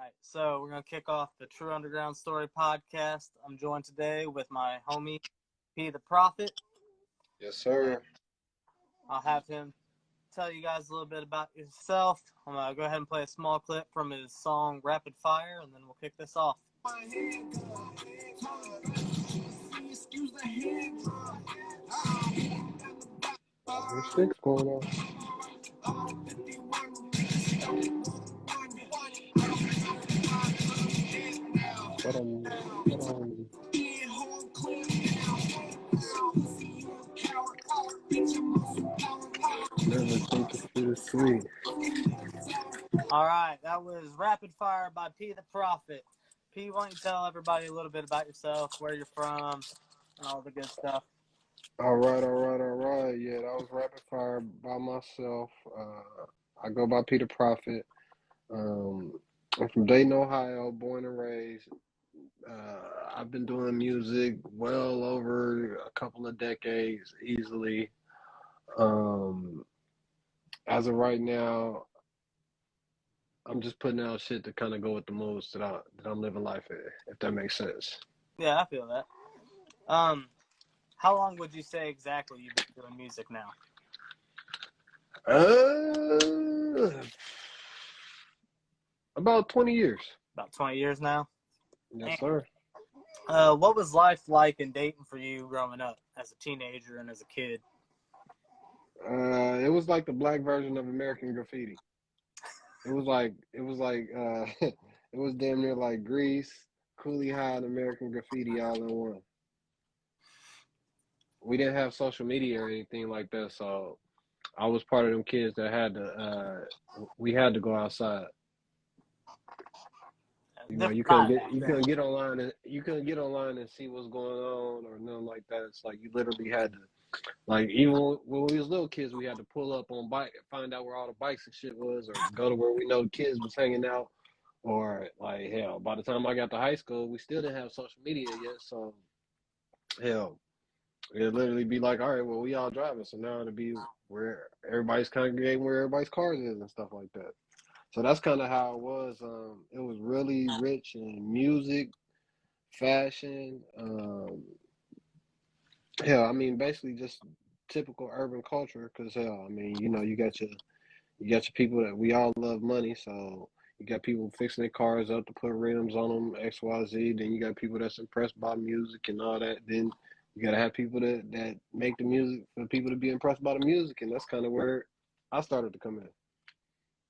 right, so we're gonna kick off the True Underground Story podcast. I'm joined today with my homie P the Prophet. Yes, sir. I'll have him tell you guys a little bit about himself. I'm gonna go ahead and play a small clip from his song Rapid Fire, and then we'll kick this off. There's six going on. But never take it for the sweet. All right, that was Rapid Fire by P the Prophet. P, why don't you tell everybody a little bit about yourself, where you're from, and all the good stuff. All right. Yeah, that was Rapid Fire by myself. I go by Peter Prophet. I'm from Dayton, Ohio, born and raised. I've been doing music well over a couple of decades, easily. As of right now, I'm just putting out shit to kind of go with the moves that I'm living life in, if that makes sense. Yeah, I feel that. How long would you say exactly you've been doing music now? About 20 years. About 20 years now? Yes, sir. What was life like in Dayton for you growing up as a teenager and as a kid? It was like the black version of American Graffiti. It was it was damn near like Grease, Cooley High, and American Graffiti all in one. We didn't have social media or anything like that, so I was part of them kids that had to we had to go outside. You know, you couldn't get online and see what's going on or nothing like that. It's like you literally had to, like, even when we was little kids, we had to pull up on bike, find out where all the bikes and shit was, or go to where we know kids was hanging out, or like hell. By the time I got to high school, we still didn't have social media yet, so hell, it'd literally be like, all right, well, we all driving, so now it'd be where everybody's congregating, where everybody's cars is and stuff like that. So that's kind of how it was. It was really rich in music, fashion. Hell, I mean, basically just typical urban culture. Cause hell, I mean, you know, you got your people that we all love money. So you got people fixing their cars up to put rims on them, X, Y, Z. Then you got people that's impressed by music and all that. Then you gotta have people that make the music for people to be impressed by the music, and that's kind of where I started to come in.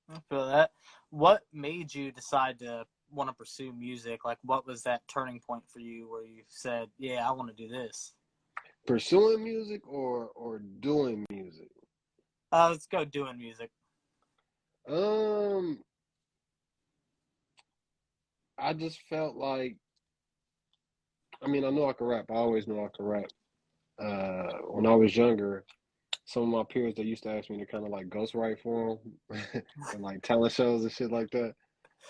I feel that. What made you decide to want to pursue music? Like, what was that turning point for you where you said, yeah, I want to do this? Pursuing music or doing music? Let's go doing music. I just felt like, I mean, I know I could rap. I always knew I could rap. When I was younger, some of my peers, they used to ask me to kind of like ghostwrite for them and like talent shows and shit like that.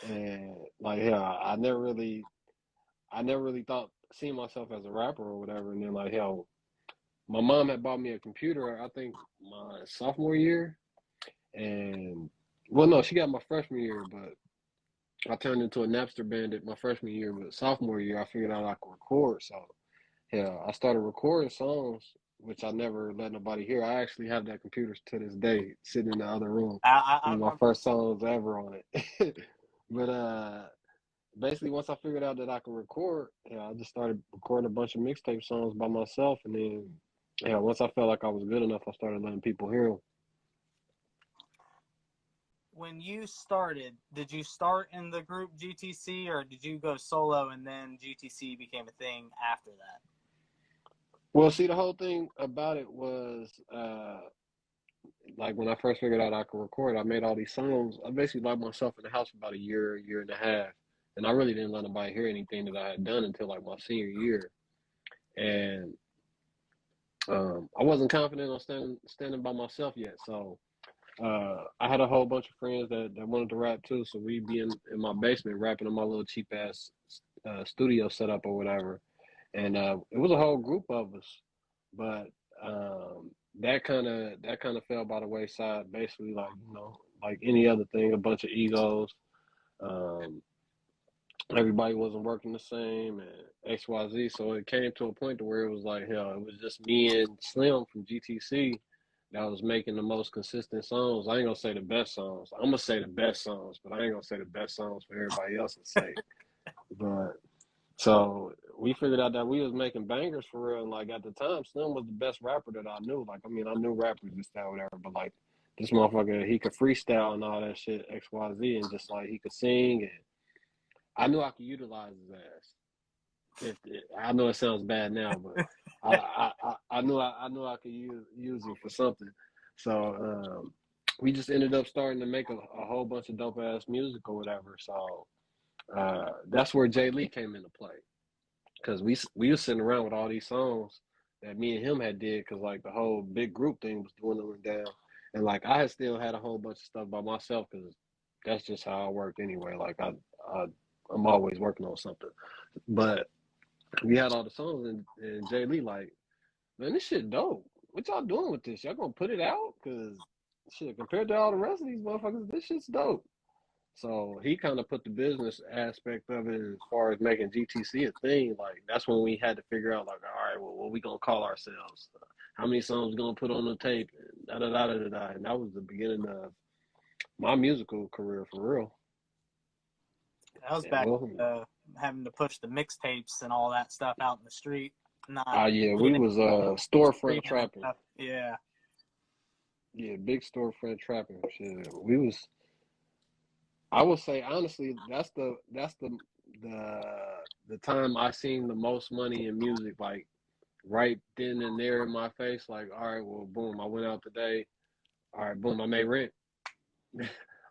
And like, yeah, I never really thought seeing myself as a rapper or whatever. And then like, hell, my mom had bought me a computer, I think my sophomore year. And well, no, she got my freshman year, but I turned into a Napster bandit my freshman year. But sophomore year, I figured out I could record. So yeah, I started recording songs, which I never let nobody hear. I actually have that computer to this day sitting in the other room with my first songs ever on it. But basically, once I figured out that I could record, I just started recording a bunch of mixtape songs by myself. And then, once I felt like I was good enough, I started letting people hear them. When you started, did you start in the group GTC or did you go solo and then GTC became a thing after that? Well, see, the whole thing about it was, like when I first figured out I could record, I made all these songs. I basically locked myself in the house for about a year and a half. And I really didn't let nobody hear anything that I had done until like my senior year. And I wasn't confident on standing by myself yet. So I had a whole bunch of friends that wanted to rap too. So we'd be in my basement rapping on my little cheap ass studio setup or whatever. And it was a whole group of us. But that kind of fell by the wayside. Basically, like, you know, like any other thing, a bunch of egos. everybody wasn't working the same and XYZ. So it came to a point to where it was like, hell, it was just me and Slim from GTC that was making the most consistent songs. I ain't gonna say the best songs. I'm gonna say the best songs, but I ain't gonna say the best songs for everybody else's sake. But so we figured out that we was making bangers for real. And like at the time, Slim was the best rapper that I knew. Like, I mean, I knew rappers and stuff, whatever, but like this motherfucker, he could freestyle and all that shit, XYZ, and just like he could sing, and I knew I could utilize his ass. I know it sounds bad now, but I knew I could use him for something. So we just ended up starting to make a whole bunch of dope ass music or whatever. So that's where Jay Lee came into play, because we was sitting around with all these songs that me and him had did, because like the whole big group thing was dwindling down, and like I had still had a whole bunch of stuff by myself, because that's just how I worked anyway. Like I I'm always working on something, but we had all the songs, and Jay Lee like, man, this shit dope. What y'all doing with this? Y'all gonna put it out? Cause shit, compared to all the rest of these motherfuckers, this shit's dope. So he kind of put the business aspect of it as far as making GTC a thing. Like that's when we had to figure out, like, all right, well, what we gonna call ourselves? How many songs we gonna put on the tape? And da da da da da. And that was the beginning of my musical career for real. That was And back well, having to push the mixtapes and all that stuff out in the street, not yeah, we being was storefront streaming and trapping. stuff. Yeah. Yeah, big storefront trapping. Shit, we was. I would say honestly, the the time I seen the most money in music, like right then and there in my face. Like, all right, well, boom, I went out today. All right, boom, I made rent.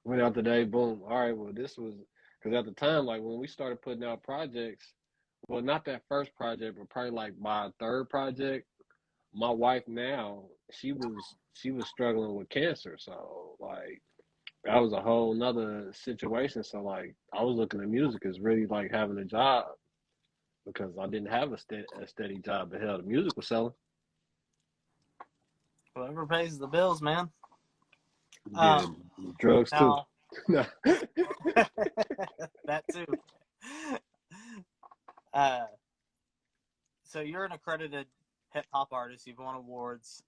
Went out today, boom. All right, well, this was because at the time, like when we started putting out projects, well, not that first project, but probably like my third project. My wife now, she was struggling with cancer, so like that was a whole nother situation. So like I was looking at music as really like having a job, because I didn't have a steady job, but hell, the music was selling. Whoever pays the bills, man. Yeah, Um, drugs too. Now that too. Uh, so you're an accredited hip hop artist. You've won awards.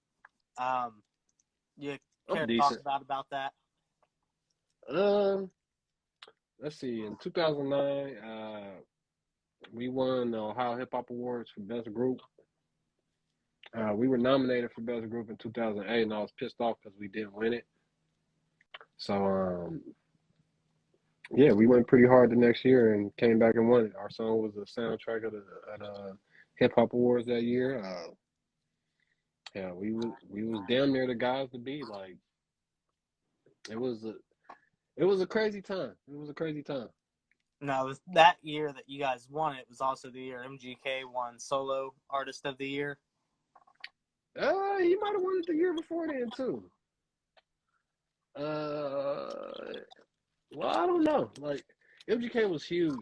You I'm care to talk decent. about that? Um, let's see. In 2009, we won the Ohio Hip Hop Awards for Best Group. We were nominated for Best Group in 2008, and I was pissed off because we didn't win it. So, yeah, we went pretty hard the next year and came back and won it. Our song was the soundtrack of the Hip Hop Awards that year. Yeah, we was damn near the guys to beat. Like it was a it was a crazy time. It was a crazy time. No, it was that year that you guys won. It was also the year MGK won Solo Artist of the Year. He might have won it the year before then too. Uh, well, I don't know. Like MGK was huge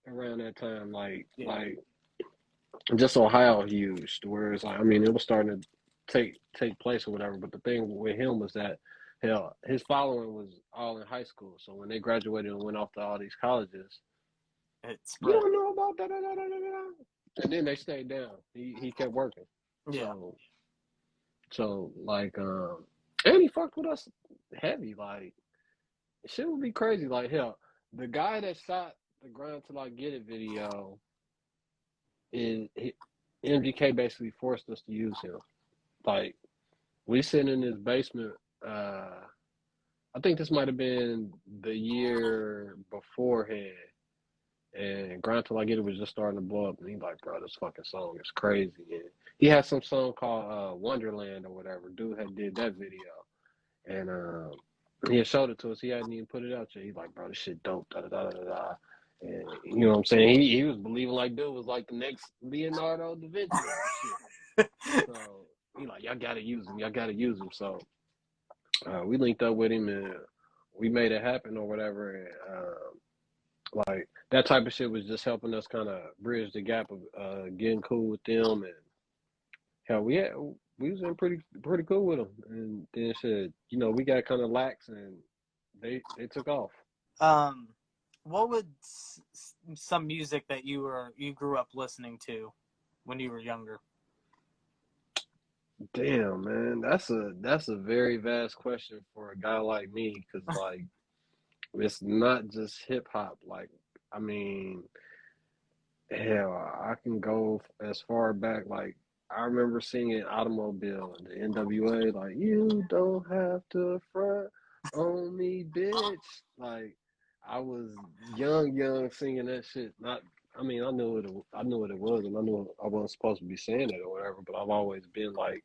around that time. Yeah. Like just Ohio huge. Whereas like, I mean, it was starting to take place or whatever. But the thing with him was that hell, his following was all in high school. So when they graduated and went off to all these colleges, It you spread. don't know about that, and then they stayed down. He kept working. Yeah. So like and he fucked with us heavy. Like shit would be crazy. Like hell, the guy that shot the Grind Till I Get It video is MGK basically forced us to use him. Like we sitting in his basement. I think this might have been the year beforehand, and Grind Till I Get It was just starting to blow up. And he's like, bro, this fucking song is crazy. And he had some song called Wonderland or whatever. Dude had did that video, and he had showed it to us. He hadn't even put it out yet. He's like, bro, this shit dope. Da da da da da. And you know what I'm saying? He was believing like dude was like the next Leonardo da Vinci and shit. So he like, y'all gotta use him. Y'all gotta use him. So we linked up with him and we made it happen or whatever. And like that type of shit was just helping us kind of bridge the gap of getting cool with them. And hell, we was in pretty cool with them. And then shit, we got kind of lax and they took off. Um, what would some music that you grew up listening to when you were younger? Damn, man, that's a very vast question for a guy like me, because like it's not just hip hop. Like, I mean, hell, I can go as far back. Like, I remember singing Automobile and the NWA, like, you don't have to front on me, bitch. Like, I was young singing that shit. Not, I mean, I knew what it was, and I knew I wasn't supposed to be saying it or whatever. But I've always been like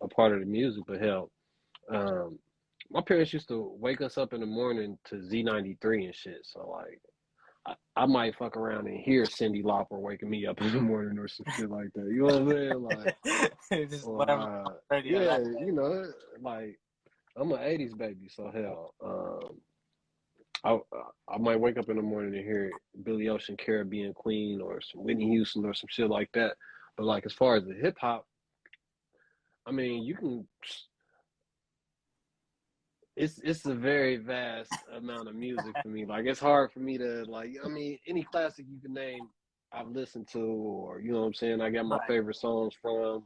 a part of the music. But hell, um, my parents used to wake us up in the morning to Z93 and shit. So like, I might fuck around and hear Cyndi Lauper waking me up in the morning or some shit like that. You know what I'm saying? Like, Just or whatever radio yeah, that day. you know, like I'm an '80s baby, so hell, I I might wake up in the morning and hear Billy Ocean, Caribbean Queen, or some Whitney Houston or some shit like that. But like as far as the hip hop, I mean, you can. It's a very vast amount of music for me. Like it's hard for me to like. I mean, any classic you can name, I've listened to, or you know what I'm saying. I got my Right. favorite songs from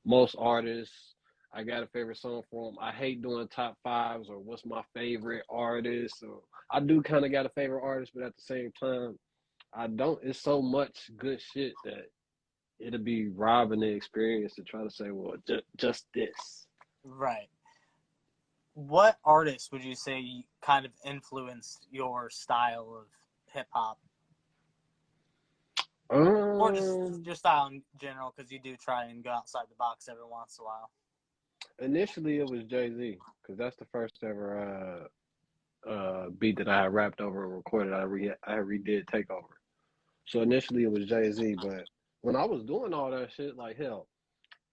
most artists. I got a favorite song from. I hate doing top fives or what's my favorite artist. Or I do kind of got a favorite artist, but at the same time, I don't. It's so much good shit that it'll be robbing the experience to try to say, well, just this. Right. What artist would you say kind of influenced your style of hip hop, or just Um, your style in general? Because you do try and go outside the box every once in a while. Initially, it was Jay-Z because that's the first ever beat that I had rapped over and recorded. I redid Takeover. So initially, it was Jay-Z, but when I was doing all that shit, like hell,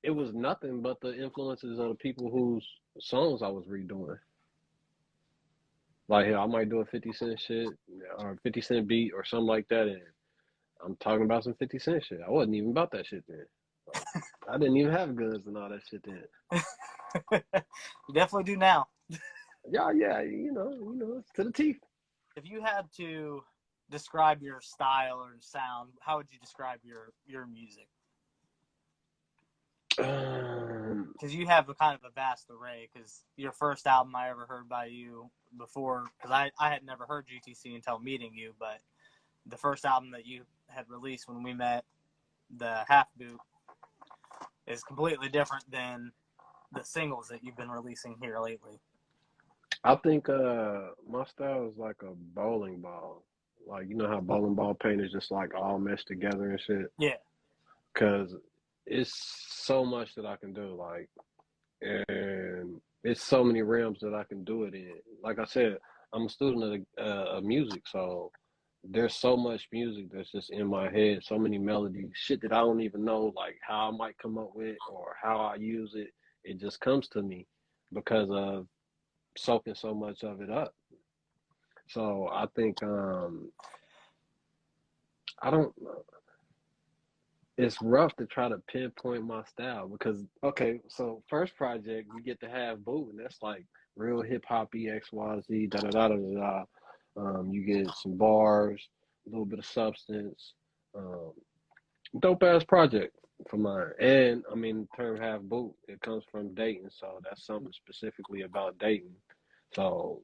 it was nothing but the influences of the people whose songs I was redoing. Like hell, I might do a 50 Cent shit or 50 Cent beat or something like that, and I'm talking about some 50 Cent shit. I wasn't even about that shit then. Like, I didn't even have guns and all that shit then. You definitely do now. Yeah, yeah, it's to the teeth. If you had to describe your style or sound, how would you describe your music? Um, Because you have a kind of a vast array. Because your first album I ever heard by you before, because I had never heard GTC until meeting you, but the first album that you had released when we met, the Half Boot, is completely different than the singles that you've been releasing here lately. I think my style is like a bowling ball. Like you know how bowling ball paint is just like all meshed together and shit. Yeah, Cause it's so much that I can do. Like, and it's so many realms that I can do it in. Like I said, I'm a student of music, so there's so much music that's just in my head. So many melodies, shit that I don't even know like how I might come up with or how I use it. It just comes to me because of soaking so much of it up. So I think I don't. It's rough to try to pinpoint my style because okay, so first project we get to have Boo, and that's like real hip hop XYZ da da da da da. Da. You get some bars, a little bit of substance. Um, Dope ass project for mine, and I mean the term half boot. It comes from Dayton, so that's something specifically about Dayton. So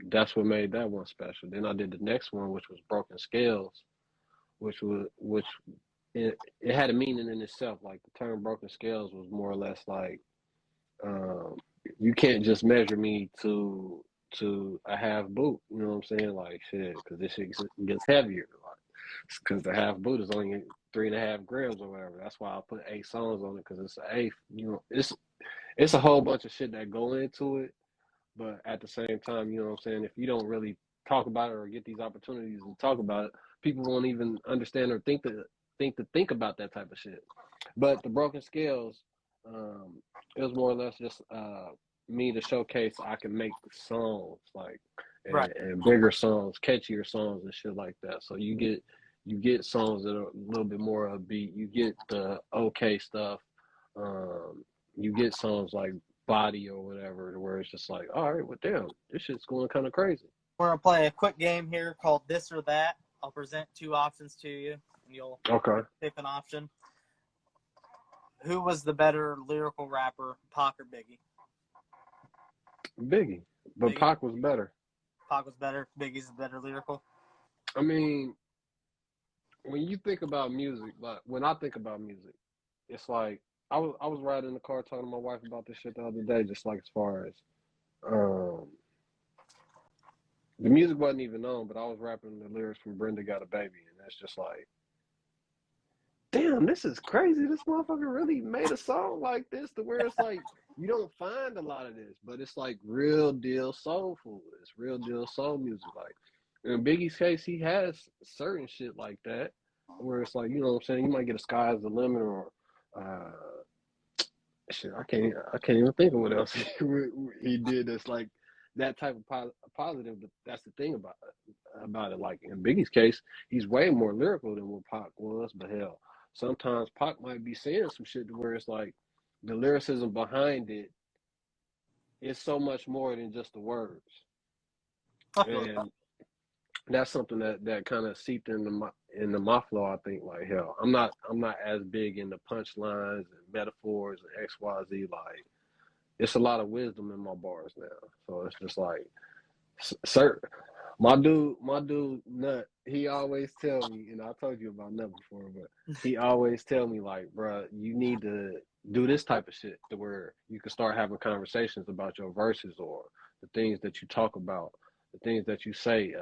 that's what made that one special. Then I did the next one, which was Broken Scales, which it had a meaning in itself. Like the term Broken Scales was more or less like um, you can't just measure me to a half boot. You know what I'm saying? Like shit, because this shit gets heavier. Like because the half boot is only 3.5 grams or whatever. That's why I put 8 songs on it because it's an eighth. You know, it's a whole bunch of shit that go into it. But at the same time, you know what I'm saying? If you don't really talk about it or get these opportunities to talk about it, people won't even understand or think about that type of shit. But the Broken Scales, it was more or less just me to showcase I can make songs like right. and bigger songs, catchier songs and shit like that. So you get songs that are a little bit more upbeat. You get the okay stuff. You get songs like Body or whatever, where it's just like, all right, well, damn, this shit's going kind of crazy. We're gonna play a quick game here called This or That. I'll present two options to you, and you'll pick an option. Who was the better lyrical rapper, Pac or Biggie? Biggie, but Biggie? Pac was better. Pac was better. Biggie's the better lyrical. I mean, when you think about music, like when I think about music, it's like I was riding in the car talking to my wife about this shit the other day, just like as far as the music wasn't even on, but I was rapping the lyrics from Brenda Got a Baby, and that's just like, damn, this is crazy. This motherfucker really made a song like this to where it's like you don't find a lot of this, but it's like real deal soulful. It's real deal soul music. Like in Biggie's case, he has certain shit like that where it's like, you know what I'm saying, you might get a Sky's the Limit or shit. I can't even think of what else he did that's like that type of positive. But that's the thing about it. Like in Biggie's case, he's way more lyrical than what Pac was. But hell, sometimes Pac might be saying some shit to where it's like the lyricism behind it is so much more than just the words. And that's something that kind of seeped into my flow. I think like hell, I'm not as big into punchlines and metaphors and XYZ. Like it's a lot of wisdom in my bars now. So it's just like, sir, my dude Nut, he always tell me, and I told you about Nut before, but he always tell me like, bro, you need to do this type of shit to where you can start having conversations about your verses or the things that you talk about, the things that you say.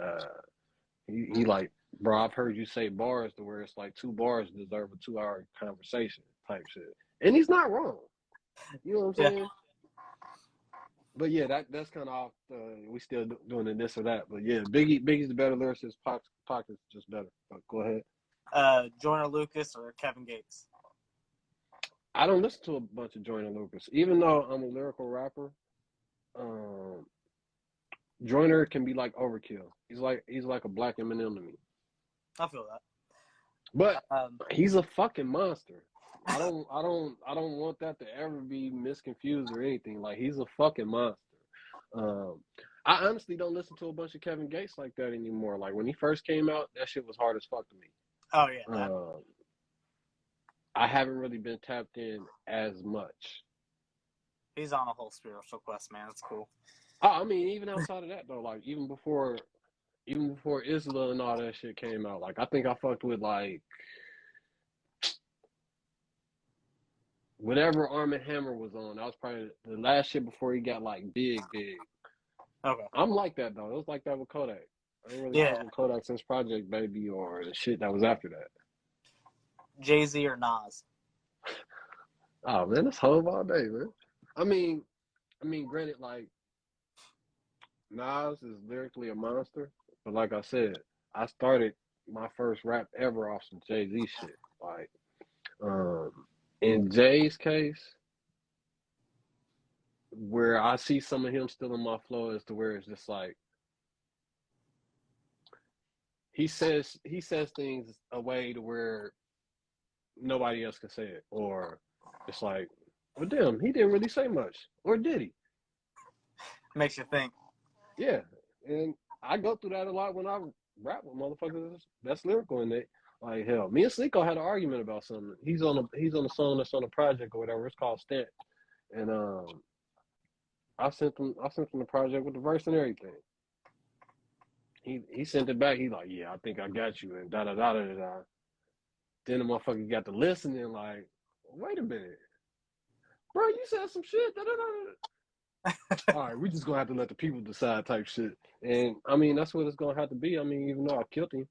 He like, bro, I've heard you say bars to where it's like 2 bars deserve a 2-hour conversation type shit. And he's not wrong. You know what I'm saying? But yeah, that's kind of off. We still doing the this or that. But yeah, Biggie's the better lyricist. Pac is just better. But go ahead. Joyner Lucas or Kevin Gates? I don't listen to a bunch of Joyner Lucas. Even though I'm a lyrical rapper, Joyner can be like overkill. He's like a black Eminem to me. I feel that. But he's a fucking monster. I don't want that to ever be misconfused or anything. Like he's a fucking monster. I honestly don't listen to a bunch of Kevin Gates like that anymore. Like when he first came out, that shit was hard as fuck to me. Oh yeah. I haven't really been tapped in as much. He's on a whole spiritual quest, man. It's cool. I mean, even outside of that though, like even before Isla and all that shit came out, like I think I fucked with like whatever Arm & Hammer was on. That was probably the last shit before he got like big. Okay. I'm like that though. It was like that with Kodak. I didn't really fuck with Kodak since Project Baby or the shit that was after that. Jay-Z or Nas? Oh man, it's Hov all day, man. I mean, granted, like Nas is lyrically a monster, but like I said, I started my first rap ever off some Jay-Z shit. Like, in Jay's case, where I see some of him still in my flow is to where it's just like he says things a way to where nobody else can say it, or it's like, well, damn, he didn't really say much, or did he? Makes you think. Yeah, and I go through that a lot when I rap with motherfuckers that's lyrical in it. Like hell, me and Sneeko had an argument about something. He's on a song that's on a project or whatever. It's called Stant, and I sent him the project with the verse and everything. He sent it back. He's like, yeah, I think I got you, and da da da da da. Then the motherfucker got to listening like, wait a minute, bro, you said some shit. Da da da. All right, we just gonna have to let the people decide type shit. And I mean, that's what it's gonna have to be. I mean, even though I killed him.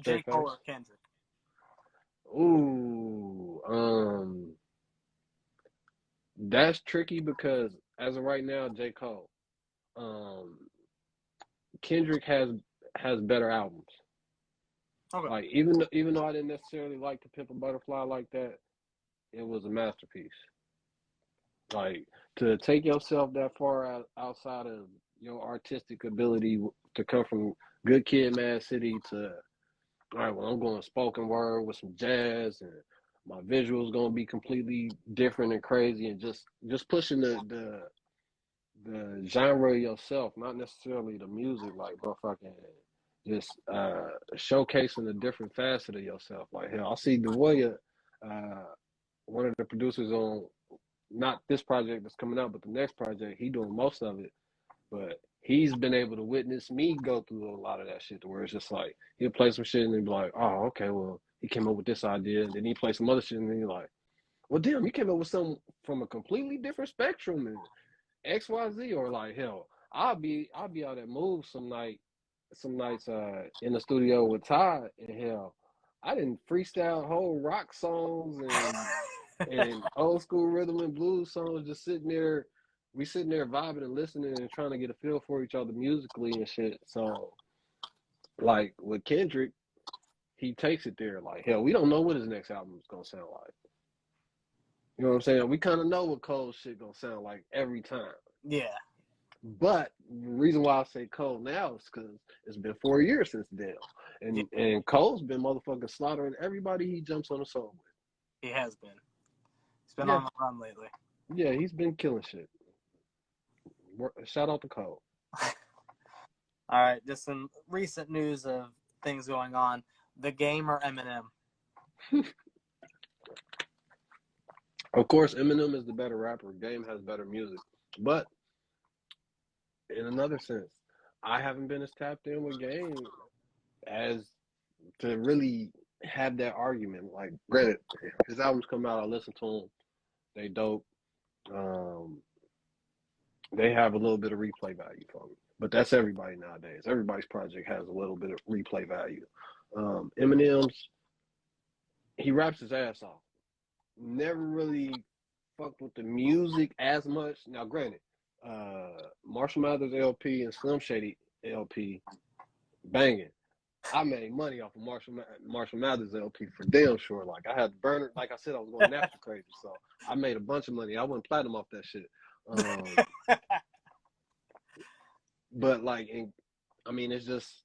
J. Cole or Kendrick? Ooh, that's tricky because as of right now, J. Cole. Kendrick has better albums. Okay. Like even though I didn't necessarily like To Pimp a Butterfly like that, it was a masterpiece. Like to take yourself that far outside of your artistic ability to come from Good Kid, Mad City to, all right, well, I'm going spoken word with some jazz and my visuals gonna be completely different and crazy, and just pushing the the genre yourself, not necessarily the music, like motherfucking just showcasing the different facet of yourself. Like hell, I see Devoya, uh, one of the producers on not this project that's coming out, but the next project, he doing most of it. But he's been able to witness me go through a lot of that shit to where it's just like he'll play some shit and he'll be like, oh, okay, well, he came up with this idea, and then he play some other shit and then he's like, well, damn, you came up with something from a completely different spectrum and XYZ, or like hell, I'll be out at Move some nights in the studio with Todd, and hell, I didn't freestyle whole rock songs and old school rhythm and blues songs, just sitting there. We sitting there vibing and listening and trying to get a feel for each other musically and shit. So like with Kendrick, he takes it there. Like hell, we don't know what his next album is gonna sound like. You know what I'm saying? We kind of know what Cole's shit gonna sound like every time. Yeah. But the reason why I say Cole now is because it's been 4 years since then, Yeah, and Cole's been motherfucking slaughtering everybody he jumps on a song with. he has been. He's been Yeah, on the run lately. yeah, he's been killing shit. Shout out to Cole. All right, just some recent news of things going on. The Game or Eminem? Of course, Eminem is the better rapper. Game has better music, but in another sense, I haven't been as tapped in with Game as to really have that argument. Like, granted, his albums come out, I listen to them. They dope. Um, they have a little bit of replay value for me. But that's everybody nowadays. Everybody's project has a little bit of replay value. Eminem's, he raps his ass off. Never really fucked with the music as much. Now, granted, Marshall Mathers LP and Slim Shady LP banging. I made money off of Marshall Mathers LP for damn sure. Like I had burner, like I said, I was going Napster crazy, so I made a bunch of money. I went platinum off that shit. But like, I mean, it's just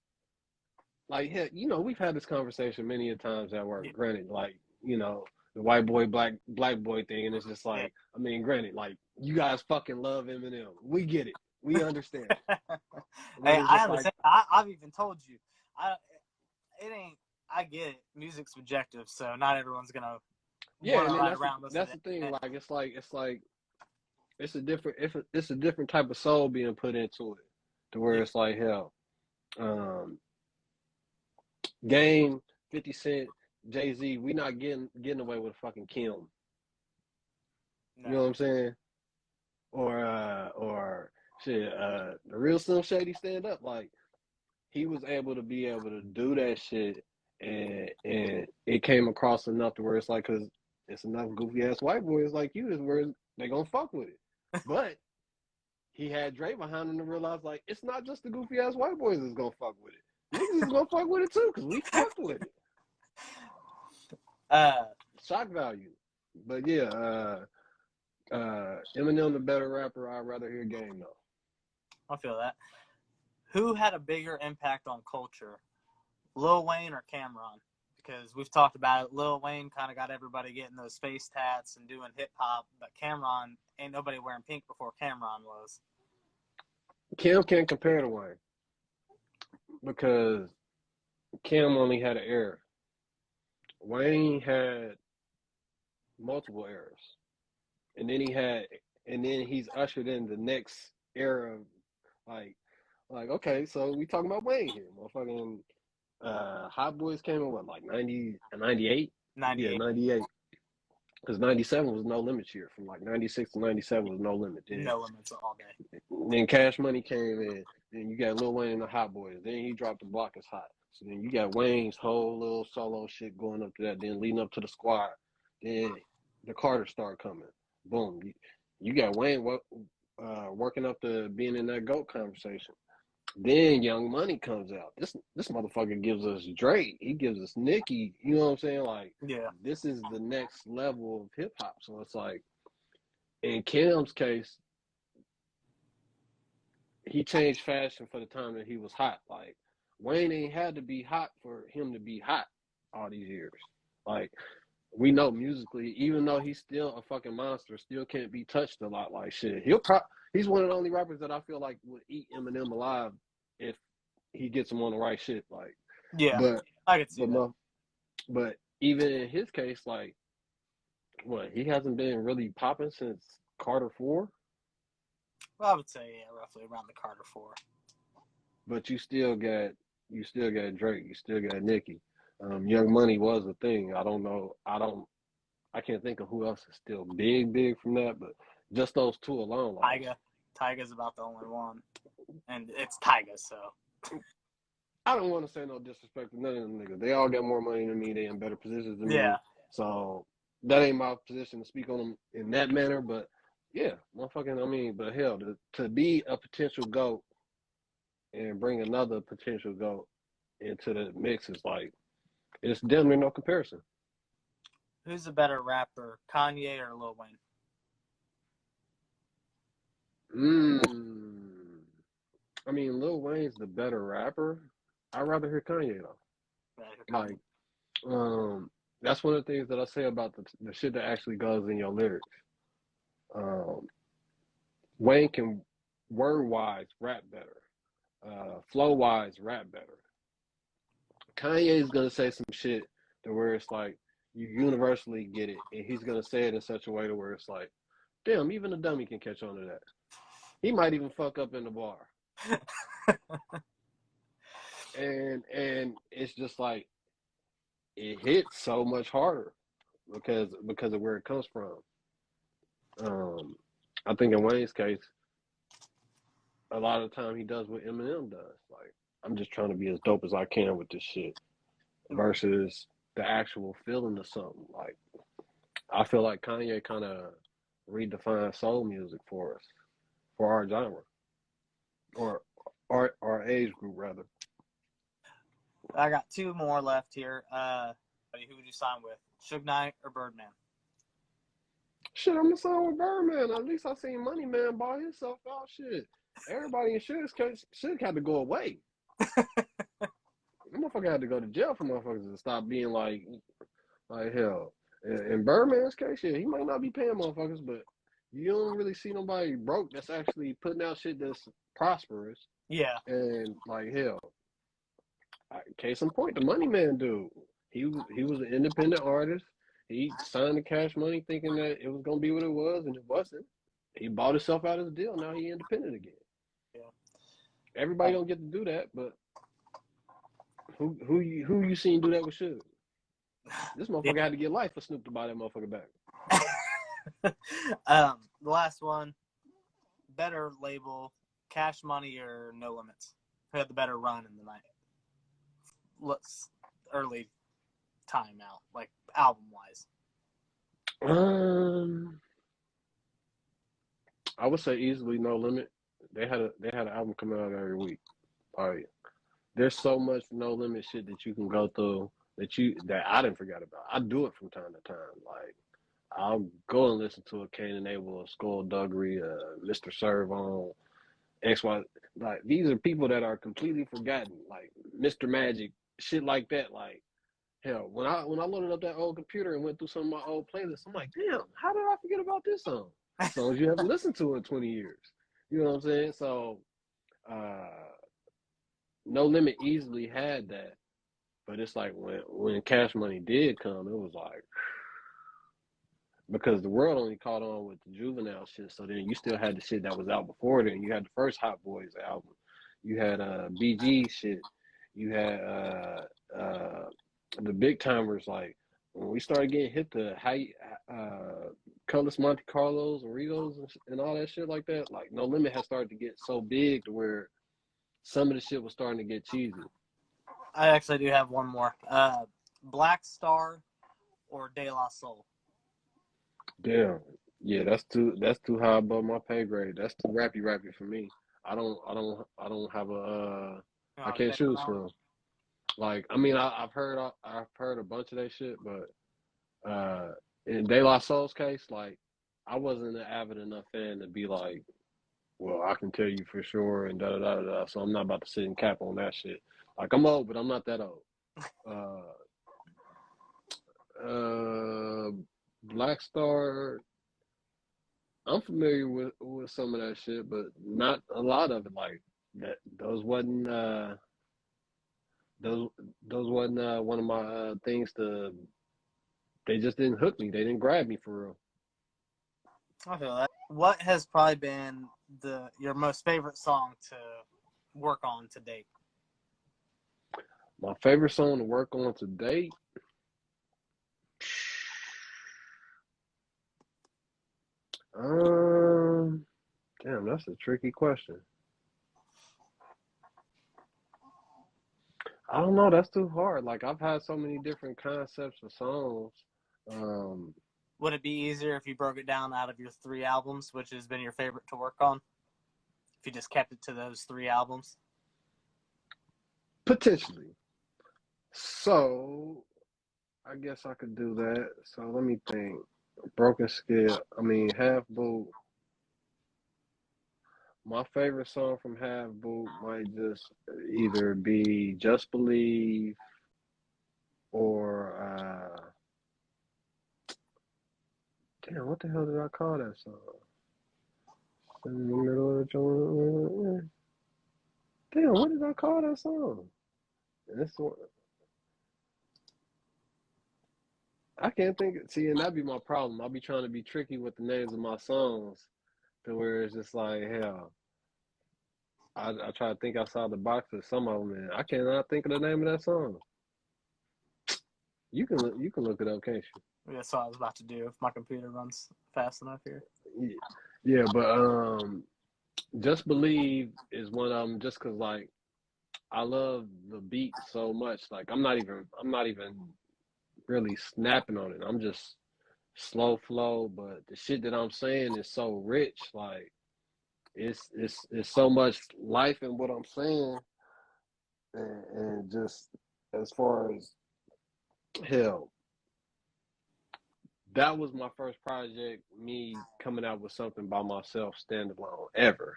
like, you know, we've had this conversation many a times at work. Granted, like, you know, the white boy, black boy thing, and it's just like, I mean, granted, like, you guys fucking love Eminem. We get it. We understand. Hey, I understand. Like, I've even told you, it ain't. I get it. Music's subjective, so not everyone's gonna. Yeah, and then that's the thing. Like, it's a different type of soul being put into it, to where it's like hell. Game, 50 Cent, Jay-Z, we not getting away with fucking Kim. No. You know what I'm saying? Or shit, the real Slim Shady stand up, like he was able to do that shit, and it came across enough to where it's like, cause it's enough goofy ass white boys like you is where they gonna fuck with it. But he had Dre behind him to realize like it's not just the goofy ass white boys that's gonna fuck with it. Niggas is gonna fuck with it too, cause we fucked with it. Shock value. But yeah, Eminem the better rapper. I'd rather hear Game though. I feel that. Who had a bigger impact on culture, Lil Wayne or Cameron? Because we've talked about it. Lil Wayne kind of got everybody getting those face tats and doing hip hop, but Cameron, ain't nobody wearing pink before Cameron was. Cam can't compare to Wayne because Cam only had an era. Wayne had multiple eras, and then he's ushered in the next era of like okay, so we talking about Wayne here, motherfucking. Hot Boys came in what, like 90, 98? 98. Yeah, 98. Because 97 was No Limits year. From like 96 to 97 was No Limit. No Limits all day. Then Cash Money came in. Then you got Lil Wayne and the Hot Boys. Then he dropped The Block Is Hot. So then you got Wayne's whole little solo shit going up to that. Then leading up to the Squad. Then the Carter started coming. Boom. You got Wayne working up to being in that GOAT conversation. Then Young Money comes out. This motherfucker gives us Drake. He gives us Nicki. You know what I'm saying? Like, yeah, this is the next level of hip hop. So it's like, in Cam's case, he changed fashion for the time that he was hot. Like, Wayne ain't had to be hot for him to be hot all these years. Like, we know musically, even though he's still a fucking monster, still can't be touched a lot. Like shit, He's one of the only rappers that I feel like would eat Eminem alive if he gets him on the right shit. Like, Yeah, but I could see but that. but even in his case, like, what, he hasn't been really popping since Carter 4. Well, I would say roughly around the Carter 4. But you still got Drake, you still got Nicki. Young Money was a thing. I don't know. I can't think of who else is still big from that. But just those two alone, like, Tyga's about the only one, and it's Tyga, so. I don't want to say no disrespect to none of them niggas. They all got more money than me. They in better positions than me. Yeah. So that ain't my position to speak on them in that manner. But yeah, motherfucking. I mean, but hell, to be a potential GOAT and bring another potential GOAT into the mix is like, it's damn near no comparison. Who's a better rapper, Kanye or Lil Wayne? I mean, Lil Wayne's the better rapper. I'd rather hear Kanye though. Like, that's one of the things that I say about the shit that actually goes in your lyrics. Wayne can word wise rap better, flow wise rap better. Kanye is gonna say some shit to where it's like you universally get it, and he's gonna say it in such a way to where it's like, damn, even a dummy can catch on to that. He might even fuck up in the bar. and it's just like it hits so much harder because of where it comes from. I think in Wayne's case, a lot of the time he does what Eminem does. Like, I'm just trying to be as dope as I can with this shit versus the actual feeling of something. Like, I feel like Kanye kind of redefined soul music for us, for our genre, or our age group rather. I got two more left here. Who would you sign with, Suge Knight or Birdman? Shit, I'm gonna sign with Birdman. At least I seen Money Man buy himself out. Shit, everybody in Suge's case, Suge had to go away. Motherfucker had to go to jail for motherfuckers to stop being like hell. In Birdman's case, yeah, he might not be paying motherfuckers, but you don't really see nobody broke that's actually putting out shit that's prosperous. Yeah. And like hell, case in point, the Money Man dude. He was an independent artist. He signed the Cash Money thinking that it was gonna be what it was, and it wasn't. He bought himself out of the deal. Now he independent again. Yeah. Everybody don't get to do that, but who you seen do that with Suge? This motherfucker had to get life for Snoop to buy that motherfucker back. The last one, better label, Cash Money or No Limits? Who had the better run in the night? Early time out, like album wise. I would say easily No Limit. They had an album coming out every week. There's so much No Limit shit that you can go through that I didn't forget about. I do it from time to time. Like, I'll go and listen to a Cain and Abel, a Skullduggery, Mr. Serv-On, XY. Like, these are people that are completely forgotten. Like Mr. Magic, shit like that. Like, hell, when I loaded up that old computer and went through some of my old playlists, I'm like, damn, how did I forget about this song? Songs you haven't listened to in 20 years. You know what I'm saying? So, No Limit easily had that. But it's like when Cash Money did come, it was like, because the world only caught on with the Juvenile shit. So then you still had the shit that was out before then. You had the first Hot Boys album. You had BG shit. You had the big timers. Like, when we started getting hit to Colors, Monte Carlos, and Rigos and all that shit like that, like No Limit had started to get so big to where some of the shit was starting to get cheesy. I actually do have one more. Black Star or De La Soul? Damn. Yeah, that's too high above my pay grade. That's too rappy for me. I don't have a I can't choose from. Like, I mean, I've heard a bunch of that shit, but in De La Soul's case, like, I wasn't an avid enough fan to be like, well, I can tell you for sure and da da da da. So I'm not about to sit and cap on that shit. Like, I'm old, but I'm not that old. Black Star, I'm familiar with some of that shit, but not a lot of it. Like that, those those wasn't one of my things to. They just didn't hook me. They didn't grab me for real. I feel that. What has probably been your most favorite song to work on to date? My favorite song to work on to date. Um, Damn, that's a tricky question. I don't know. That's too hard. Like I've had so many different concepts for songs. Um, Would it be easier if you broke it down out of your 3 albums, which has been your favorite to work on? If you just kept it to those 3 albums? Potentially. So I guess I could do that. So let me think. Broken Scale. I mean, Half Boot. My favorite song from Half Boot might just either be Just Believe or damn, what the hell did I call that song? In the middle of the joint. Damn, what did I call that song? And this one, I can't think. See, and that'd be my problem. I'll be trying to be tricky with the names of my songs, to where it's just like hell. I try to think outside the box for some of them, and I cannot think of the name of that song. You can look it up, can't That's what I was about to do if my computer runs fast enough here. you? Yeah, but Just Believe is one of them. Just cause like I love the beat so much. Like I'm not even really snapping on it. I'm just slow flow, but the shit that I'm saying is so rich. Like it's so much life in what I'm saying, and just as far as hell, that was my first project. Me coming out with something by myself, standalone, ever.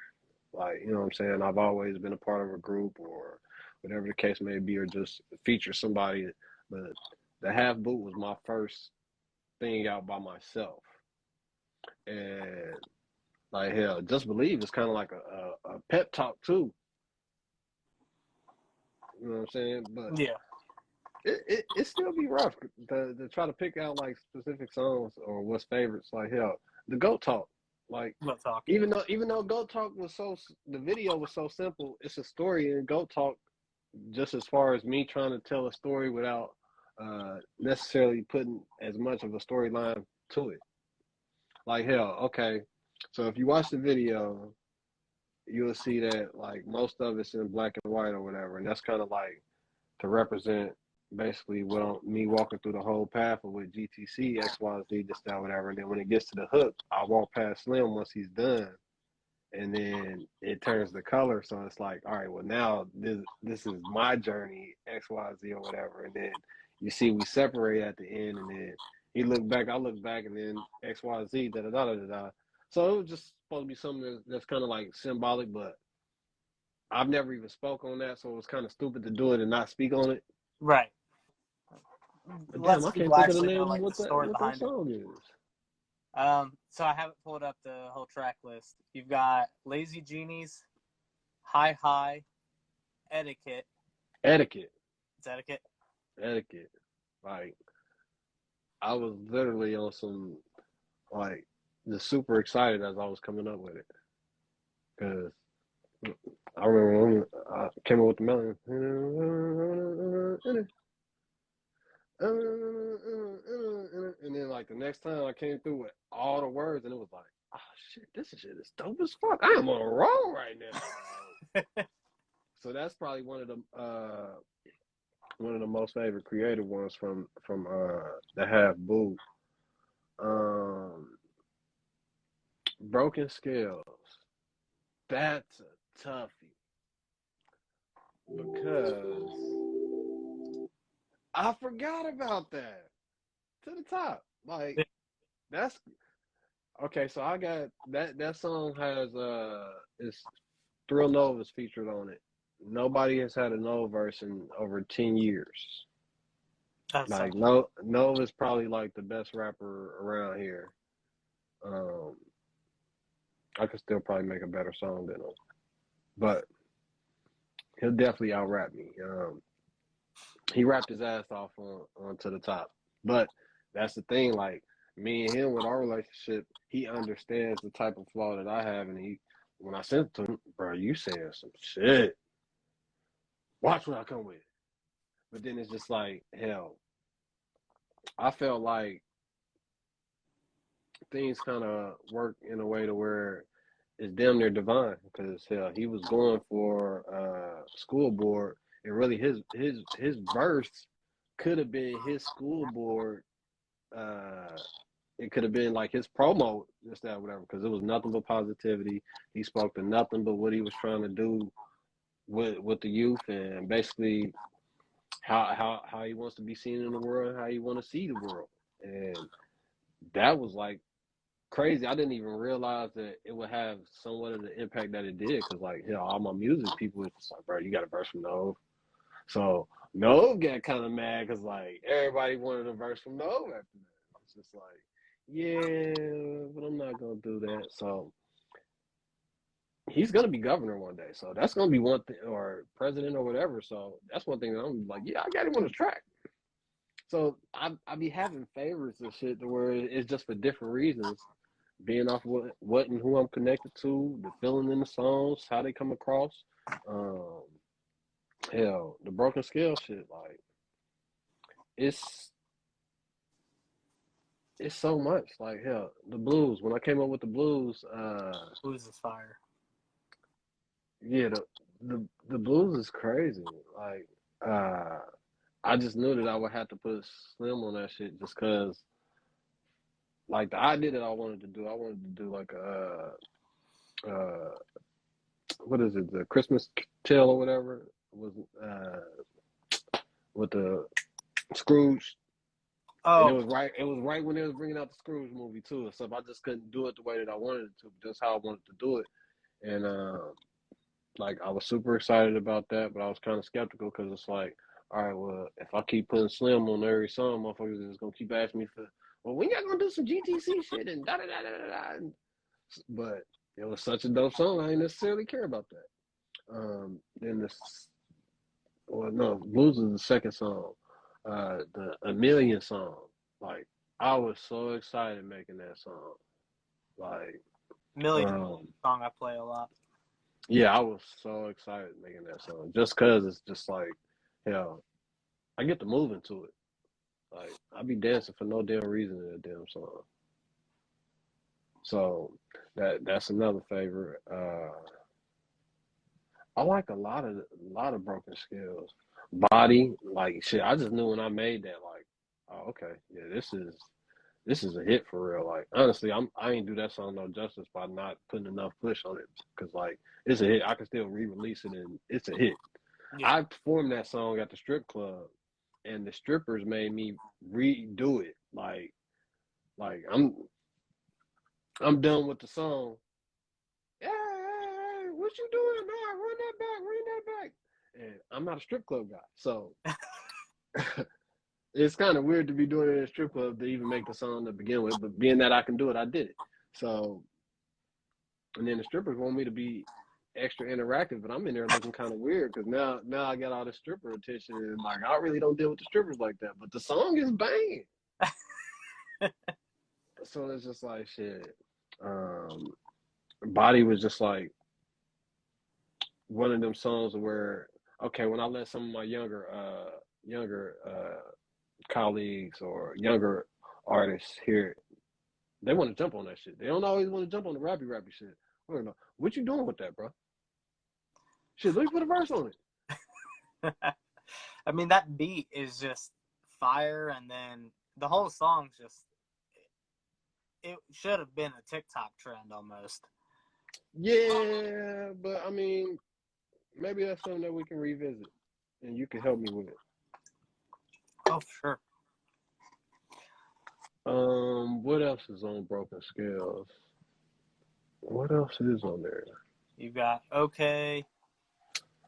Like you know what I'm saying. I've always been a part of a group or whatever the case may be, or just feature somebody. But the Half Boot was my first thing out by myself, and like hell, Just Believe is kind of like a pep talk too. You know what I'm saying? But Yeah, it still be rough to try to pick out like specific songs or what's favorites. Like hell, the Goat Talk, like let's talk. even though Goat Talk was the video was so simple, it's a story in Goat Talk. Just as far as me trying to tell a story without necessarily putting as much of a storyline to it. Like hell, okay. So if you watch the video, you'll see that like most of it's in black and white or whatever, and that's kind of like to represent basically me walking through the whole path of with GTC, XYZ, this, that, whatever. And then when it gets to the hook, I walk past Slim once he's done. And then it turns the color. So it's like, all right, well, now this is my journey, XYZ or whatever. And then you see we separate at the end. And then he looked back, I look back, and then XYZ, da da da da da. So it was just supposed to be something that's kind of like symbolic, but I've never even spoke on that. So it was kind of stupid to do it and not speak on it. Right. But damn, Lets I can't people think of the actually know name of like the story what that behind it. song is. So I haven't pulled up the whole track list. You've got Lazy Genies, High High, Etiquette. Etiquette. It's Etiquette. Etiquette. Like I was literally on some like just super excited as I was coming up with it because I remember when I came up with the melody, and then like the next time I came through with all the words, and it was like, oh shit, this shit is dope as fuck. I am on a roll right now. So that's probably one of the most favorite creative ones from the Half Boot. Um, Broken Scales. That's a toughie because I forgot about that. To the top, like that's okay. So I got that. That song has is Thrill Nova's featured on it. Nobody has had a Nova verse in over 10 years. That's Like something. Nova's probably like the best rapper around here. Um, I could still probably make a better song than him, but he'll definitely out rap me. He rapped his ass off on to the top, but that's the thing. Like me and him with our relationship, he understands the type of flaw that I have, and he when I sent it to him, bro, you saying some shit. Watch what I come with. But then it's just like hell. I felt like things kind of work in a way to where it's damn near divine because hell, he was going for school board, and really his verse could have been his school board. It could have been like his promo, just that whatever, because it was nothing but positivity. He spoke to nothing but what he was trying to do with the youth, and basically how he wants to be seen in the world, how he want to see the world, and that was like crazy. I didn't even realize that it would have somewhat of the impact that it did. Cause like, all my music people was just like, bro, you got a verse from Nove. So Nove got kind of mad because like everybody wanted a verse from Nove after that. It's just like, yeah, but I'm not gonna do that. So he's gonna be governor one day. So that's gonna be one thing, or president or whatever. So that's one thing that I'm like, yeah, I got him on the track. So I be having favorites and shit to where it's just for different reasons, being off what and who I'm connected to, the feeling in the songs, how they come across. Um, hell, the broken scale shit, like it's it's so much. Like hell, the blues. When I came up with the blues, Blues is fire. yeah, the blues is crazy. Like I just knew that I would have to put Slim on that shit just cause like the idea that I wanted to do like what is it, the Christmas Tale or whatever was with the Scrooge, and Oh, it was right when they was bringing out the Scrooge movie too. So I just couldn't do it the way that I wanted it to, just how I wanted to do it, and like I was super excited about that, but I was kind of skeptical because it's like, all right, well, if I keep putting Slim on every song, motherfuckers is gonna keep asking me for, well, when y'all gonna do some GTC shit and da da da da da da. But it was such a dope song, I didn't necessarily care about that. Then well, no, Blues is the second song. The A Million song, like I was so excited making that song. Like, Million um, song I play a lot. yeah, I was so excited making that song just cause it's just like, hell, I get to move into it. Like I be dancing for no damn reason in a damn song. So that's another favorite. I like a lot of broken skills. Body, like shit. I just knew when I made that, like, oh, okay, yeah, this is a hit for real. Like, honestly, I ain't do that song no justice by not putting enough push on it, because like it's a hit. I can still re-release it and it's a hit. Yeah. I performed that song at the strip club, and the strippers made me redo it. Like I'm done with the song. Hey, what you doing? No, run that back, run that back. And I'm not a strip club guy, so it's kind of weird to be doing it in a strip club to even make the song to begin with. But being that I can do it, I did it. So, and then the strippers want me to be extra interactive, but I'm in there looking kind of weird because now I got all the stripper attention, and like I really don't deal with the strippers like that. But the song is banging, so it's just like shit. Um, Body was just like one of them songs where, okay, when I let some of my younger colleagues or younger artists hear it, they want to jump on that shit. They don't always want to jump on the rappy shit. I don't know. What you doing with that, bro? Shit, let me put a verse on it. I mean, that beat is just fire, and then the whole song's just, it should have been a TikTok trend almost. Yeah, but I mean, maybe that's something that we can revisit, and you can help me with it. Oh, for sure. What else is on Broken Scales? What else is on there? You got Okay.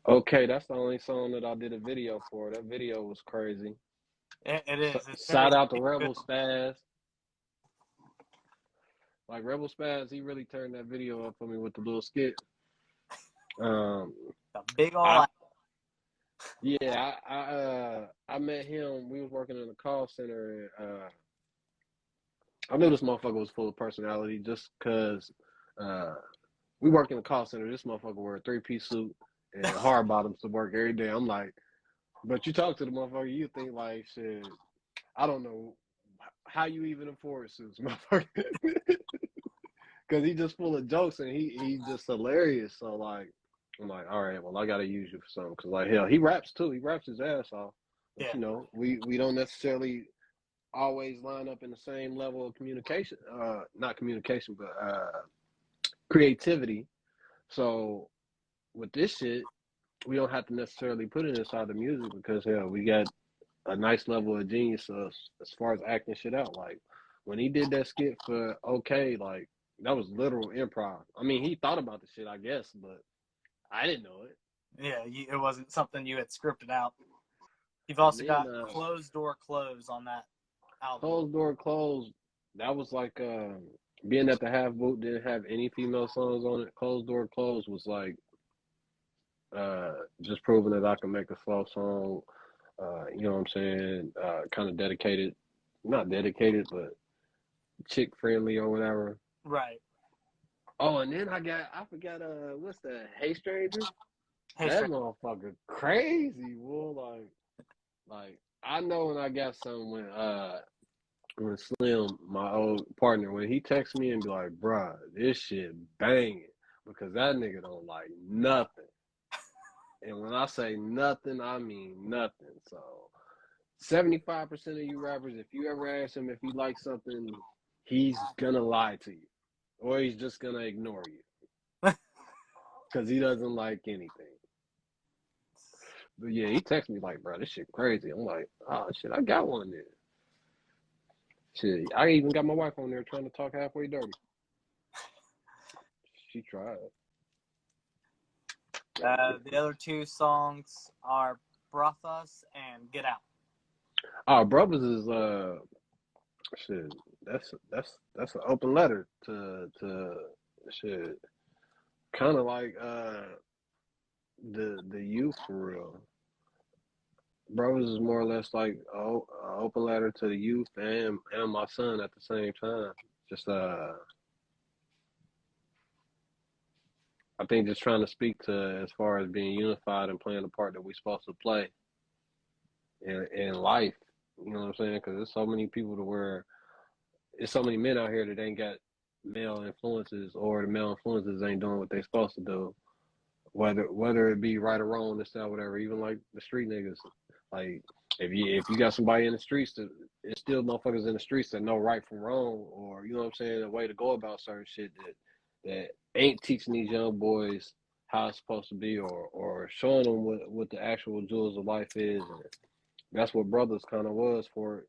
Okay, that's the only song that I did a video for. That video was crazy. It is. It's very Shout out to good. Rebel Spaz. Like Rebel Spaz, he really turned that video up for me with the little skit. The big old. I met him. We was working in a call center, and I knew this motherfucker was full of personality just because we worked in a call center. This motherfucker wore a 3-piece suit and hard bottoms to work every day. I'm like, but you talk to the motherfucker, you think like, shit, I don't know how you even afford suits, motherfucker. Because he just full of jokes and he just hilarious. So like, I'm like, all right, well I gotta use you for something. Cause like hell, he raps too. He raps his ass off. But Yeah. you know, we don't necessarily always line up in the same level of communication. Not communication, but creativity. So with this shit, we don't have to necessarily put it inside the music because hell, we got a nice level of genius as far as acting shit out. Like when he did that skit for OK, like that was literal improv. I mean, he thought about the shit, I guess, but I didn't know it. Yeah, it wasn't something you had scripted out. You've also got then, Closed Door Close on that album. Closed Door Close, that was like being at the Half Boot didn't have any female songs on it. Closed Door Close was like just proving that I can make a slow song. You know what I'm saying? Kind of dedicated, not dedicated, but chick friendly or whatever. Right. Oh, and then I forgot what's that? Hey Stranger? Hey, That motherfucker crazy, boy. Like I know when I got something when Slim, my old partner, when he texts me and be like, bruh, this shit banging because that nigga don't like nothing. And when I say nothing, I mean nothing. So 75% of you rappers, if you ever ask him if he likes something, he's gonna lie to you. Or he's just gonna ignore you. Cause he doesn't like anything. But yeah, he texted me like, bro, this shit crazy. I'm like, oh shit, I got one there. Shit, I even got my wife on there trying to talk halfway dirty. She tried. The other two songs are Brothos and Get Out. Oh, Brothers is shit. That's an open letter to shit. Kind of like the youth for real. Brothers is more or less like an open letter to the youth and my son at the same time. Just I think just trying to speak to as far as being unified and playing the part that we're supposed to play in life. You know what I'm saying? Because there's so many people to where there's so many men out here that ain't got male influences or the male influences ain't doing what they supposed to do. Whether it be right or wrong, this, that, whatever. Even like the street niggas, like if you got somebody in the streets that it's still motherfuckers in the streets that know right from wrong, or you know what I'm saying, a way to go about certain shit that ain't teaching these young boys how it's supposed to be, or showing them what the actual jewels of life is. And that's what Brothers kind of was for.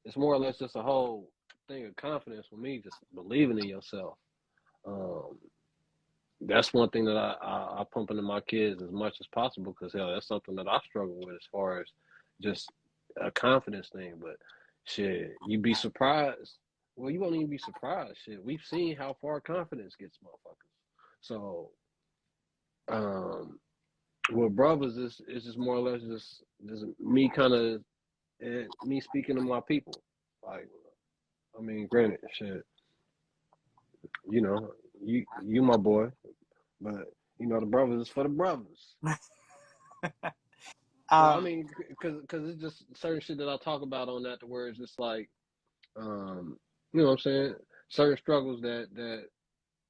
It's more or less just a whole thing of confidence for me, just believing in yourself. That's one thing that I pump into my kids as much as possible because hell, that's something that I struggle with as far as just a confidence thing. But shit, you'd be surprised. Well, you won't even be surprised. Shit, we've seen how far confidence gets motherfuckers. So, with Brothers is just more or less just me kind of me speaking to my people. Like, I mean, granted, shit, you know, you my boy. But you know, the Brothers is for the brothers. Well, I mean, because it's just certain shit that I talk about on that, where it's just like, you know what I'm saying? Certain struggles that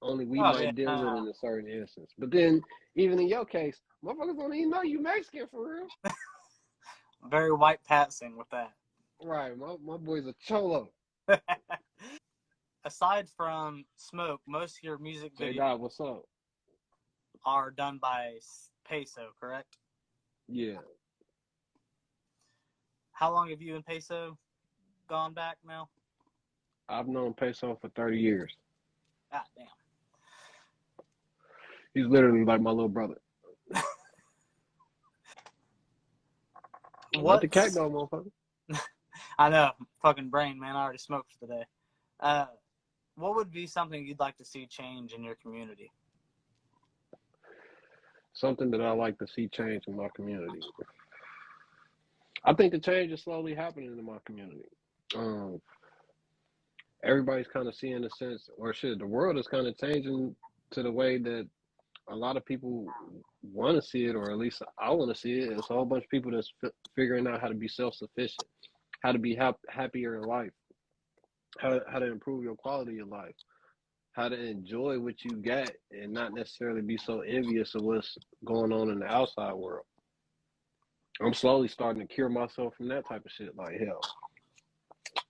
only we might deal with in a certain instance. But then, even in your case, motherfuckers don't even know you Mexican for real. Very white passing with that. Right, my boy's a cholo. Aside from Smoke, most of your music videos J-Dot, what's up? Are done by Peso, correct? Yeah. How long have you and Peso gone back now? I've known Peso for 30 years. God damn. He's literally like my little brother. What the cat go, motherfucker? I know. Fucking brain, man. I already smoked for the day. What would be something you'd like to see change in your community? Something that I like to see change in my community. I think the change is slowly happening in my community. Um, Everybody's kind of seeing the sense, or shit, the world is kind of changing to the way that a lot of people want to see it, or at least I want to see it. It's a whole bunch of people that's figuring out how to be self sufficient, how to be happier in life, how to improve your quality of life, how to enjoy what you got, and not necessarily be so envious of what's going on in the outside world. I'm slowly starting to cure myself from that type of shit. Like hell,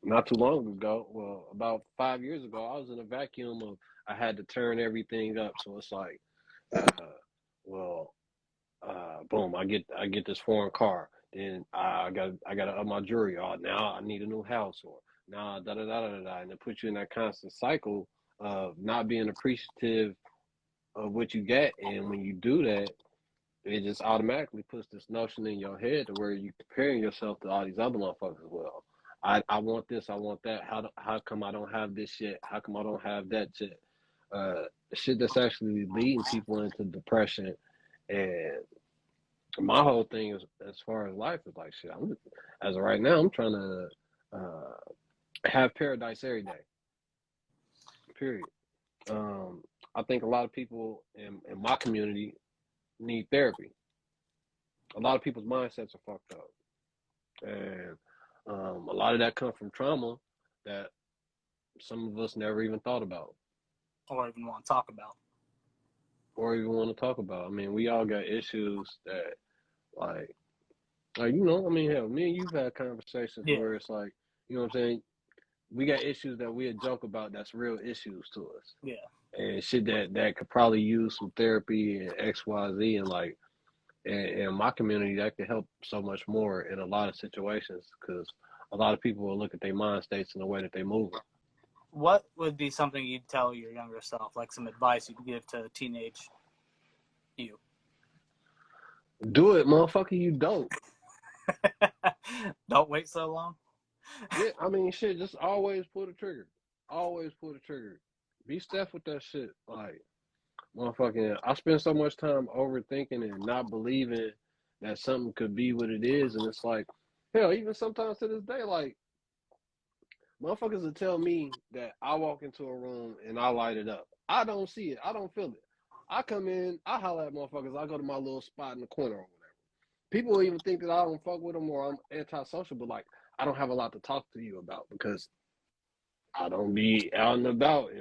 not too long ago, well, about 5 years ago, I was in a vacuum of I had to turn everything up. So it's like, uh, well, boom, I get this foreign car. Then I got to up my jewelry. Oh, now I need a new house, or now da da da da da, and it puts you in that constant cycle of not being appreciative of what you get. And when you do that, it just automatically puts this notion in your head to where you comparing yourself to all these other motherfuckers. Well, I want this, I want that. How come I don't have this shit? How come I don't have that shit? Shit that's actually leading people into depression. And my whole thing is, as far as life is like shit. As of right now, I'm trying to uh, have paradise every day. Period. I think a lot of people in my community need therapy. A lot of people's mindsets are fucked up, and a lot of that comes from trauma that some of us never even thought about Or even want to talk about? or even want to talk about. I mean, we all got issues that, like, you know, I mean, hell, me and you've had conversations Yeah, where it's like, you know what I'm saying? We got issues that we joke about that's real issues to us, yeah. and shit that could probably use some therapy and X, Y, Z, and like, in my community, that could help so much more in a lot of situations because a lot of people will look at their mind states in the way that they move. What would be something you'd tell your younger self, like some advice you'd give to teenage you? Do it, motherfucker, you dope. Don't wait so long. Yeah, I mean, shit, just always pull the trigger. Always pull the trigger. Be Steph with that shit. Like, motherfucking, I spend so much time overthinking and not believing that something could be what it is. And it's like, hell, even sometimes to this day, like, motherfuckers will tell me that I walk into a room and I light it up. I don't see it. I don't feel it. I come in, I holler at motherfuckers. I go to my little spot in the corner or whatever. People will even think that I don't fuck with them or I'm antisocial, but like, I don't have a lot to talk to you about because I don't be out and about.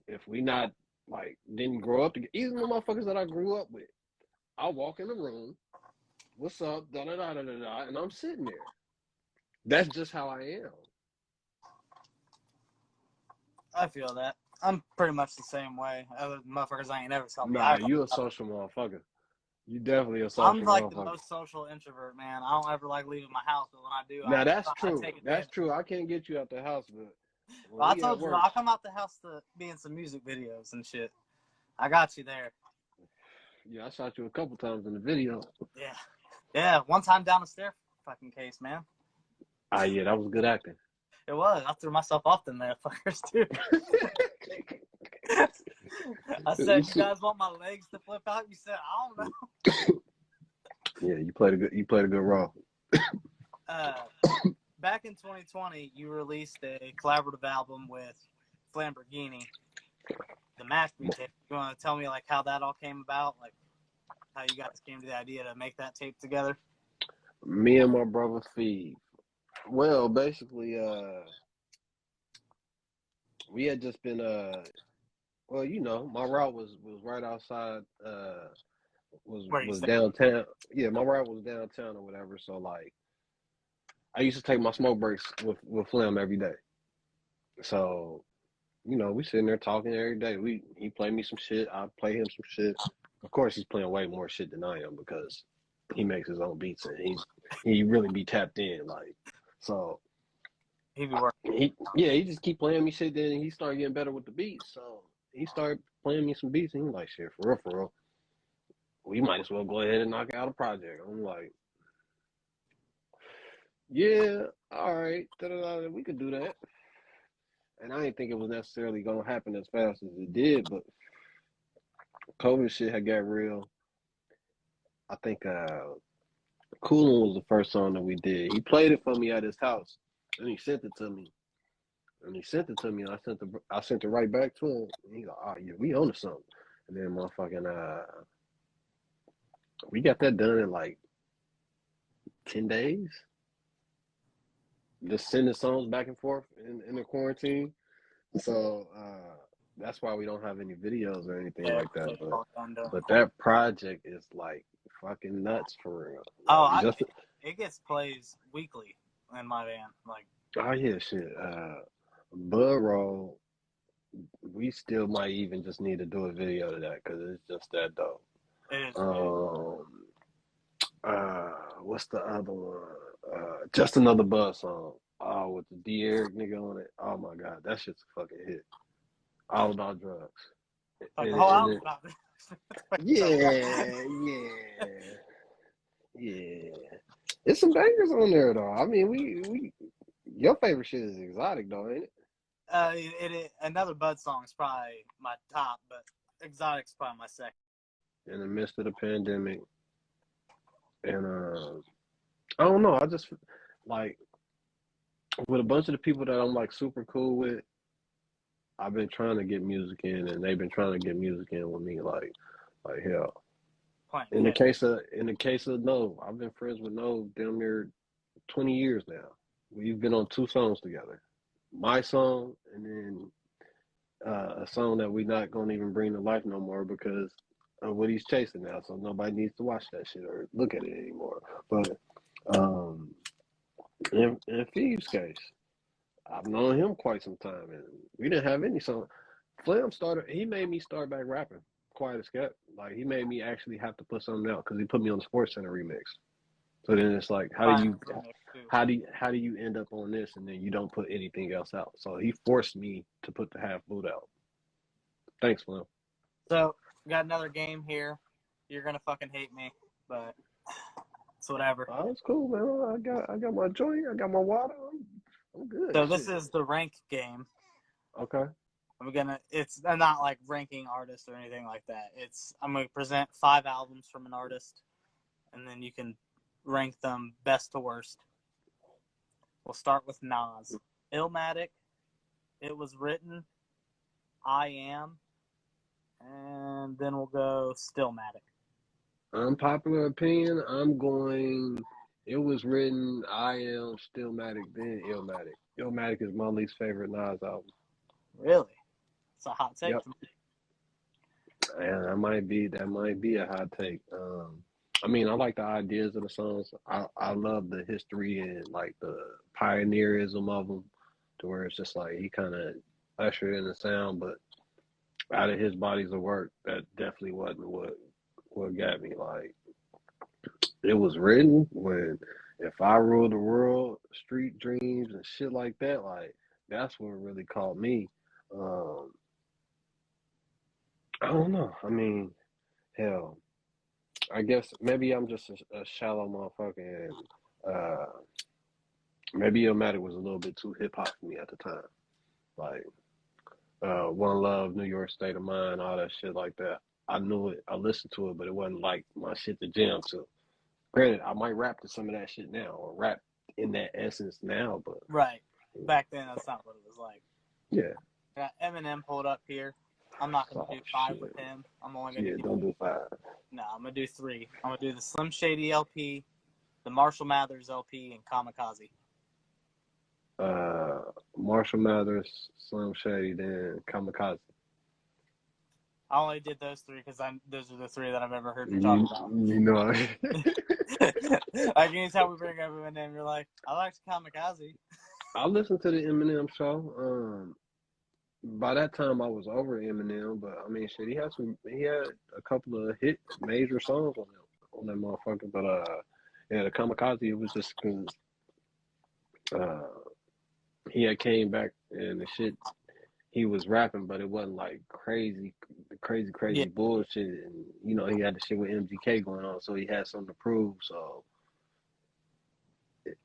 If we not like didn't grow up together, even the motherfuckers that I grew up with, I walk in the room, what's up, da da da da da da, and I'm sitting there. That's just how I am. I feel that. I'm pretty much the same way. Other motherfuckers I ain't never saw me. Nah, you a social motherfucker. You definitely a I'm social like the motherfucker. most social introvert, man. I don't ever like leaving my house, but when I do, Now that's I true. take That's advantage. true. I can't get you out the house, but when Well, I we at told you, work, I'll come out the house to be in some music videos and shit. I got you there. yeah, I shot you a couple times in the video. Yeah. Yeah, one time down the stair fucking case, man. Ah, yeah, that was good acting. It was. I threw myself off them motherfuckers, too. I said, you guys want my legs to flip out? You said, I don't know. Yeah, you played a good role. Back in 2020, you released a collaborative album with Flamborghini, the Mastery tape. You want to tell me like how that all came about, like how you guys came to the idea to make that tape together? Me and my brother Steve. Well, basically, we had just been well, you know, my route was right outside Where you was stay? downtown. Yeah, my route was downtown or whatever. So like I used to take my smoke breaks with Flam every day. So, you know, we sitting there talking every day. He play me some shit, I play him some shit. Of course he's playing way more shit than I am because he makes his own beats and he really be tapped in, like so He be working. he just keep playing me shit. Then he started getting better with the beats, so he started playing me some beats, and he like, shit, for real, we might as well go ahead and knock out a project. I'm like, yeah, all right, da-da-da, we could do that. and I didn't think it was necessarily gonna happen as fast as it did, but COVID shit had got real. I think Coolin was the first song that we did. He played it for me at his house, and he sent it to me. And he sent it to me, and I sent it right back to him. And he go, "Oh yeah, we on to something." And then motherfucking we got that done in like 10 days. Just sending songs back and forth in the quarantine. So that's why we don't have any videos or anything Yeah, like that. it's all done during But quarantine. that project is like fucking nuts for real. Oh, Like, just it gets plays weekly in my van. Like, oh yeah, shit. Bud Roll, we still might even just need to do a video to that because it's just that dope. it is. What's the other one? Just Another Buzz song. Oh, with the D Eric nigga on it. Oh my god, that shit's a fucking hit. All About Drugs. Like the And, whole and album it, about it. yeah. It's some bangers on there though. I mean, we your favorite shit is Exotic though, ain't it? Another Bud song is probably my top, but Exotic's probably my second. In the midst of the pandemic, and I don't know. I just like with a bunch of the people that I'm like super cool with. I've been trying to get music in, and they've been trying to get music in with me. Like hell. Playing In the catch. case of No, I've been friends with No damn near 20 years now. We've been on 2 songs together. My song, and then a song that we're not gonna even bring to life no more because of what he's chasing now. So nobody needs to watch that shit or look at it anymore. But in Phoebe's case, I've known him quite some time, and we didn't have any song. Flam started. He made me start back rapping. Quiet as kept. Like he made me actually have to put something out because he put me on the Sports Center remix. So then it's like, Fire remix too. how do you end up on this and then you don't put anything else out? So he forced me to put the Half Boot out. Thanks, Flam. So we got another game here. You're gonna fucking hate me, but it's whatever. Oh, it's cool, man. I got my joint. I got my water. I'm good. So this Shit. is the rank game. Okay. It's not like ranking artists or anything like that. I'm gonna present 5 albums from an artist, and then you can rank them best to worst. We'll start with Nas. Illmatic, It Was Written, I Am, and then we'll go Stillmatic. Unpopular opinion, I'm going. It Was Written, I Am, Stillmatic, then Illmatic. Illmatic is my least favorite Nas album. Really? It's a hot take. Yep. And that might be a hot take. I mean, I like the ideas of the songs. I love the history and like the pioneerism of them, to where it's just like he kind of ushered in the sound, but out of his bodies of work, that definitely wasn't what got me. Like it was written when If I Rule the World, Street Dreams, and shit like that. Like that's what really caught me. I don't know. I mean, hell. I guess maybe I'm just a shallow motherfucker, and maybe Illmatic was a little bit too hip hop for me at the time. Like One Love, New York State of Mind, all that shit like that. I knew it, I listened to it, but it wasn't like my shit to jam to. Granted, I might rap to some of that shit now, or rap in that essence now, but Right. Back then, that's not what it was like. yeah. I got Eminem pulled up here. I'm not going to do 5 with him. I'm only going to don't do 5. No, I'm going to do 3. I'm going to do the Slim Shady LP, the Marshall Mathers LP, and Kamikaze. Marshall Mathers, Slim Shady, then Kamikaze. I only did those 3 because those are the 3 that I've ever heard you talk about. You know. Like anytime we bring up Eminem, you're like, I liked Kamikaze. I listened to the Eminem show. By that time, I was over Eminem, but I mean, shit, he had a couple of hit major songs on that motherfucker. But yeah, the Kamikaze, it was just because he had came back and the shit he was rapping, but it wasn't like crazy Yeah. bullshit. And you know, he had the shit with MGK going on, so he had something to prove. So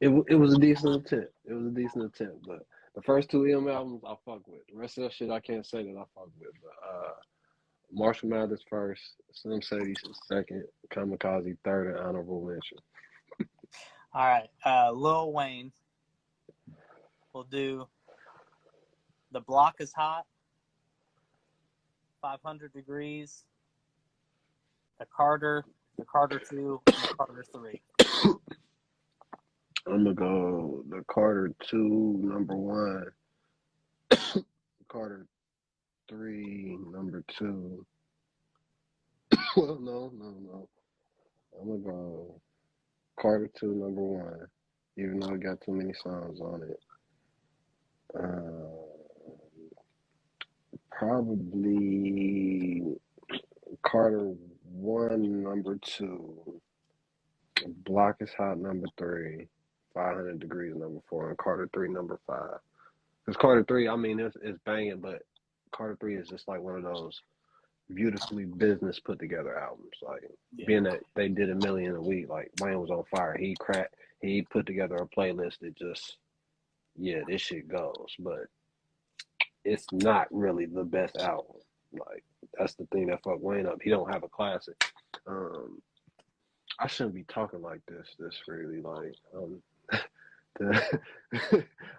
it was a decent attempt. It was a decent attempt, but The first two EM albums I fuck with. The rest of that shit I can't say that I fuck with. But Marshall Mathers first, Slim Shady second, Kamikaze third, and honorable mention. All right. Lil Wayne. We'll do The Block is Hot, 500 Degrees, The Carter 2, and The Carter 3. I'm gonna go the Carter 2, number 1, Carter 3, number 2. Well, no. I'm gonna go Carter 2, number 1, even though it got too many songs on it. Probably Carter 1, number 2, Block is Hot, number 3, 500 Degrees, number 4, and Carter 3, number 5. Because Carter 3, I mean, it's banging, but Carter 3 is just like one of those beautifully business put together albums. Like, being that they did a million a week, like, Wayne was on fire. He put together a playlist that just, yeah, this shit goes. But it's not really the best album. Like, that's the thing that fucked Wayne up. He don't have a classic. I shouldn't be talking like this really. Like,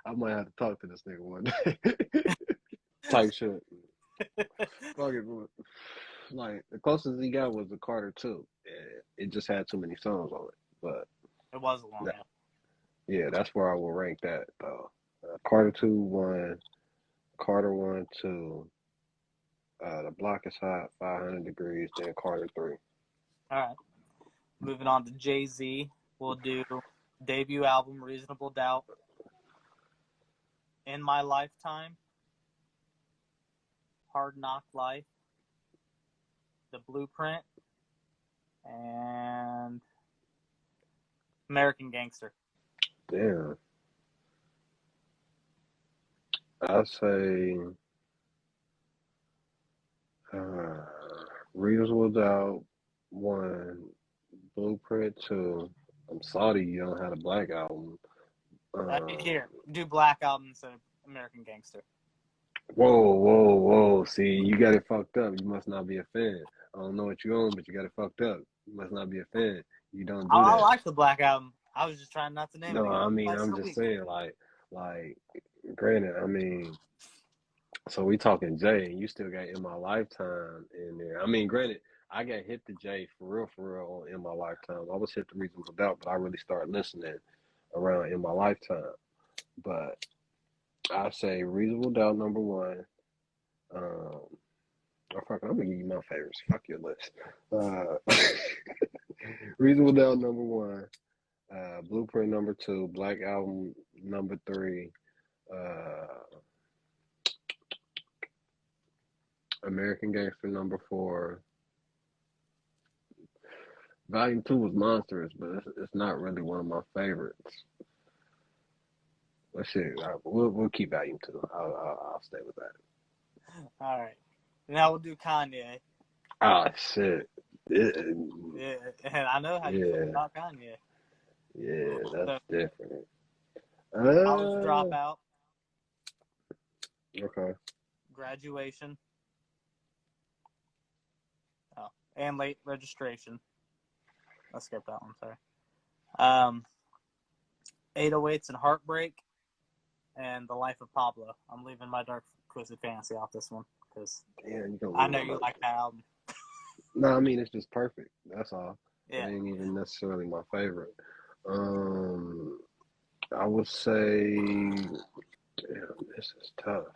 I might have to talk to this nigga one day. Type shit. Fuck it, like, the closest he got was the Carter 2. It just had too many songs on it. But it was a long album. Yeah, that's where I will rank that, though. Carter 2, 1. Carter 1, 2. The Block is Hot, 500 Degrees, then Carter 3. All right. Moving on to Jay-Z. We'll do debut album, Reasonable Doubt, In My Lifetime, Hard Knock Life, The Blueprint, and American Gangster. Damn. I'll say Reasonable Doubt, 1, Blueprint, 2. I'm sorry you don't have a Black album. Here, do Black album instead of American Gangster. Whoa. See, you got it fucked up. You must not be a fan. I don't know what you own, but you got it fucked up. You must not be a fan. You don't do that. I like the Black album. I was just trying not to name it. No, I mean, I'm just saying, like, granted, I mean, so we talking Jay, and you still got In My Lifetime in there. I mean, granted, I got hit to Jay for real on In My Lifetime. I was hit to Reasonable Doubt, but I really started listening around In My Lifetime. But I say Reasonable Doubt, number 1. I'm gonna give you my favorites. Fuck your list. Reasonable Doubt, number 1. Blueprint, number 2. Black Album, number 3. American Gangster, number 4. Volume 2 was monstrous, but it's not really one of my favorites. Let's see. We'll keep Volume 2. I'll stay with that. All right. Now we'll do Kanye. Oh, shit. Yeah, and I know how you feel about Kanye. Yeah, that's different. College Dropout. Okay. Graduation. Oh, and Late Registration. I skipped that one, sorry. 808s and Heartbreak, and The Life of Pablo. I'm leaving My Dark Twisted Fantasy off this one because I know you like that album. No, I mean, it's just perfect. That's all. Yeah. It ain't even necessarily my favorite. I would say, damn, this is tough.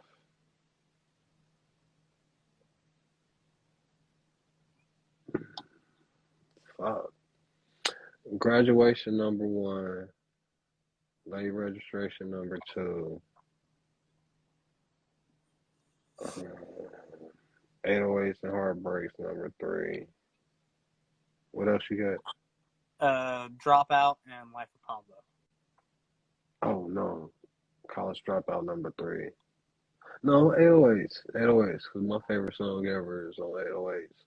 Fuck. Graduation, number 1. Late Registration, number 2. 808s and Heartbreaks, number 3. What else you got? Dropout and Life of Pablo. Oh, no. College Dropout, number 3. No, 808s. 808s, because my favorite song ever is on 808s.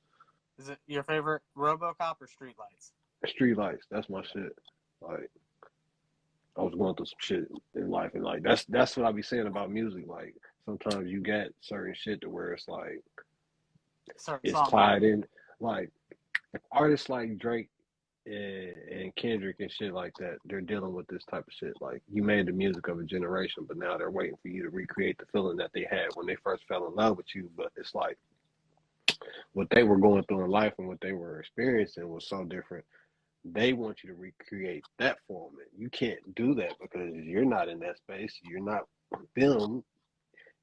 Is it your favorite RoboCop or Streetlights? Streetlights, that's my shit. Like, I was going through some shit in life, and like that's what I be saying about music. Like sometimes you get certain shit to where it's like Certain it's songwriting. tied in. Like artists like Drake and Kendrick and shit like that, they're dealing with this type of shit. Like you made the music of a generation, but now they're waiting for you to recreate the feeling that they had when they first fell in love with you. But it's like what they were going through in life and what they were experiencing was so different. They want you to recreate that for them. And you can't do that because you're not in that space. You're not them.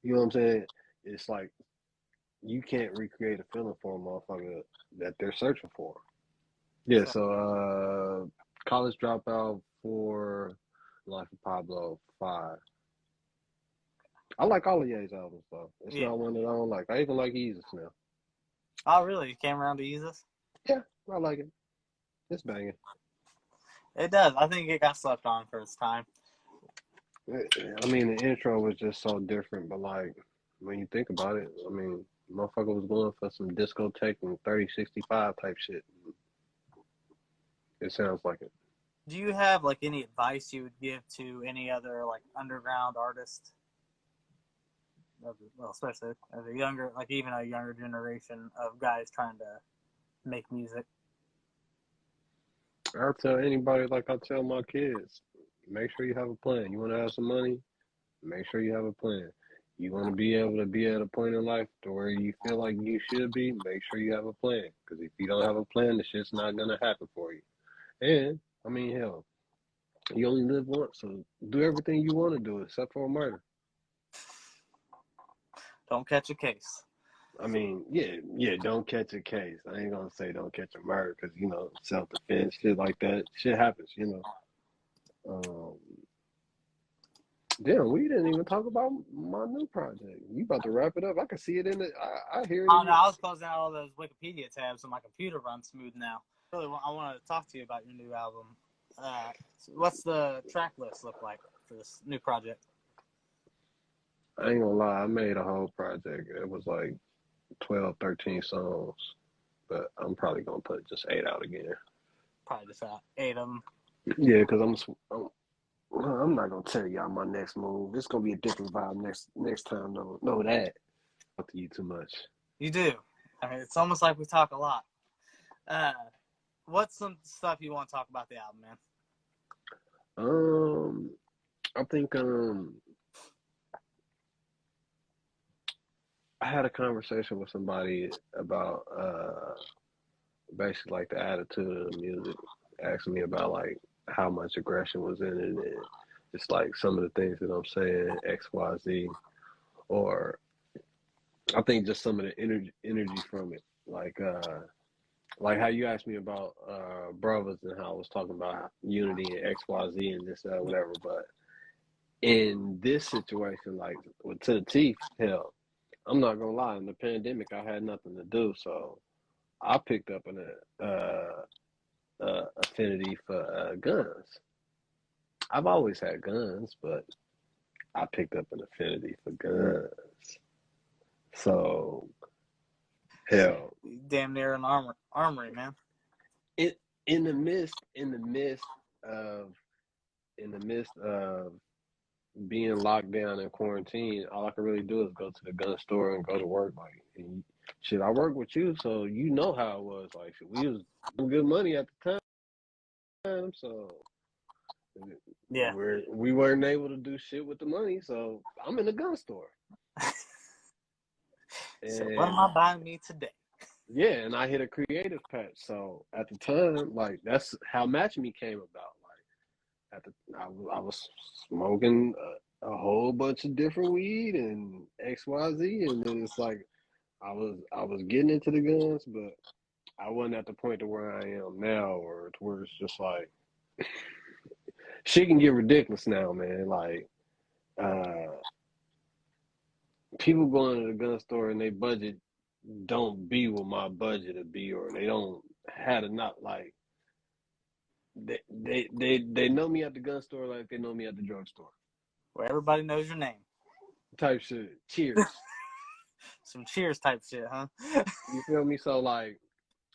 You know what I'm saying? It's like you can't recreate a feeling for a motherfucker that they're searching for. Yeah, So, so College Dropout for Life of Pablo 5. I like all of Ye's albums though. It's yeah. not one that I don't like. I even like Yeezus now. Oh, really? You came around to use this? Yeah, I like it. It's banging. It does. I think it got slept on for its time. I mean, the intro was just so different, but like when you think about it, I mean, motherfucker was going for some discotheque and 3065 type shit. It sounds like it. Do you have like any advice you would give to any other like underground artist? Well, especially as a younger, like even a younger generation of guys trying to make music. I'll tell anybody like I tell my kids, make sure you have a plan. You want to have some money, make sure you have a plan. You want to be able to be at a point in life to where you feel like you should be, make sure you have a plan. Because if you don't have a plan, the shit's not going to happen for you. And, I mean, hell, you only live once, so do everything you want to do except for a murder. Don't catch a case. I mean, yeah, don't catch a case. I ain't going to say don't catch a murder because, you know, self-defense, shit like that. Shit happens, you know. Damn, we didn't even talk about my new project. You about to wrap it up? I can see it in the. I hear it Oh in no, your. I was closing out all those Wikipedia tabs so my computer runs smooth now. Really, I want to talk to you about your new album. So what's the track list look like for this new project? I ain't gonna lie, I made a whole project. It was like 12, 13 songs, but I'm probably gonna put just 8 out again. Probably just 8 of them. Yeah, because I'm not gonna tell y'all my next move. It's gonna be a different vibe next time. Know that. Talk to you too much. You do. I mean, it's almost like we talk a lot. What's some stuff you want to talk about the album, man? I think I had a conversation with somebody about basically like the attitude of the music, asking me about like how much aggression was in it, and it's like some of the things that I'm saying, X, Y, Z, or I think just some of the energy from it, like how you asked me about brothers and how I was talking about unity and X, Y, Z and this whatever, but in this situation, like with to the teeth, hell, I'm not gonna lie. In the pandemic, I had nothing to do, so I picked up an affinity for guns. I've always had guns, but I picked up an affinity for guns. So hell, Damn near an armory, man. it of in the midst of being locked down in quarantine, all I can really do is go to the gun store and go to work. Like, and shit, I work with you, so you know how it was. Like, shit, we was doing good money at the time, so Yeah. we weren't able to do shit with the money. So I'm in the gun store, So what am and I buying me today? yeah, and I hit a creative patch. So at the time, like that's how Match Me came about. Like I was smoking a whole bunch of different weed and X Y Z, and then it's like I was getting into the guns, but I wasn't at the point to where I am now, or to where it's just like shit can get ridiculous now, man. Like uh, people going to the gun store and they budget don't be what my budget would be, or they don't had enough like they know me at the gun store like they know me at the drugstore. Where everybody knows your name. Type shit. Cheers. Some cheers type shit, huh? You feel me? So like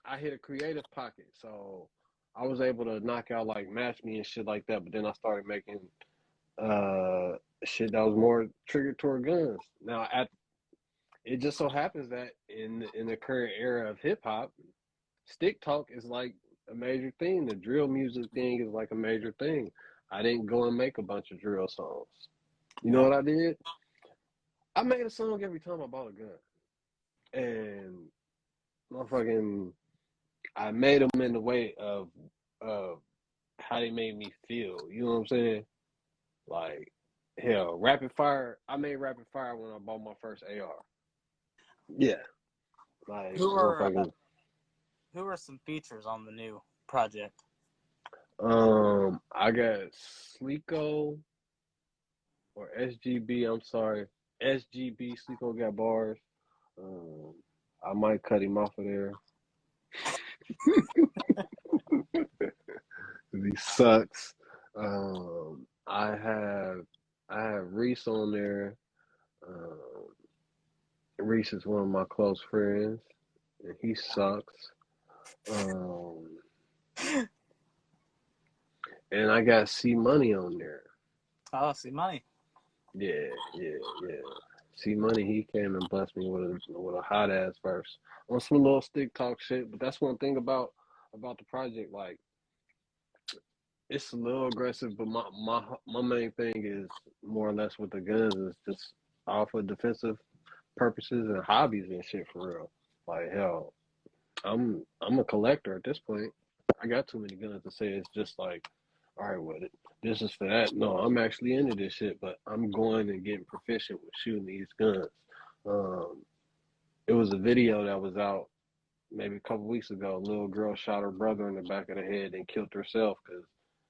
I hit a creative pocket. So I was able to knock out like Match Me and shit like that. But then I started making uh shit that was more triggered toward guns. Now at it just so happens that in the current era of hip hop, stick talk is like a major thing. The drill music thing is like a major thing. I didn't go and make a bunch of drill songs. You know Yeah. what I did? I made a song every time I bought a gun. And motherfucking I made them in the way of how they made me feel. You know what I'm saying? Like hell, Rapid Fire. I made Rapid Fire when I bought my first AR. Yeah, like Who are motherfucking. who are some features on the new project? I got Slico or SGB. I'm sorry, SGB. Slico got bars. Um, I might cut him off of there. He sucks. I have Reese on there. Um, Reese is one of my close friends, and he sucks. Um, and I got C Money on there. Oh, see money. Yeah, yeah, yeah. C Money, he came and blessed me with a hot ass verse on some little stick talk shit. But that's one thing about the project. Like it's a little aggressive, but my main thing is more or less with the guns is just all for defensive purposes and hobbies and shit for real. Like hell, I'm a collector at this point. I got too many guns to say it's just like, all right, with it. This is for that. No, I'm actually into this shit, but I'm going and getting proficient with shooting these guns. Um, it was a video that was out maybe a couple weeks ago. A little girl shot her brother in the back of the head and killed herself because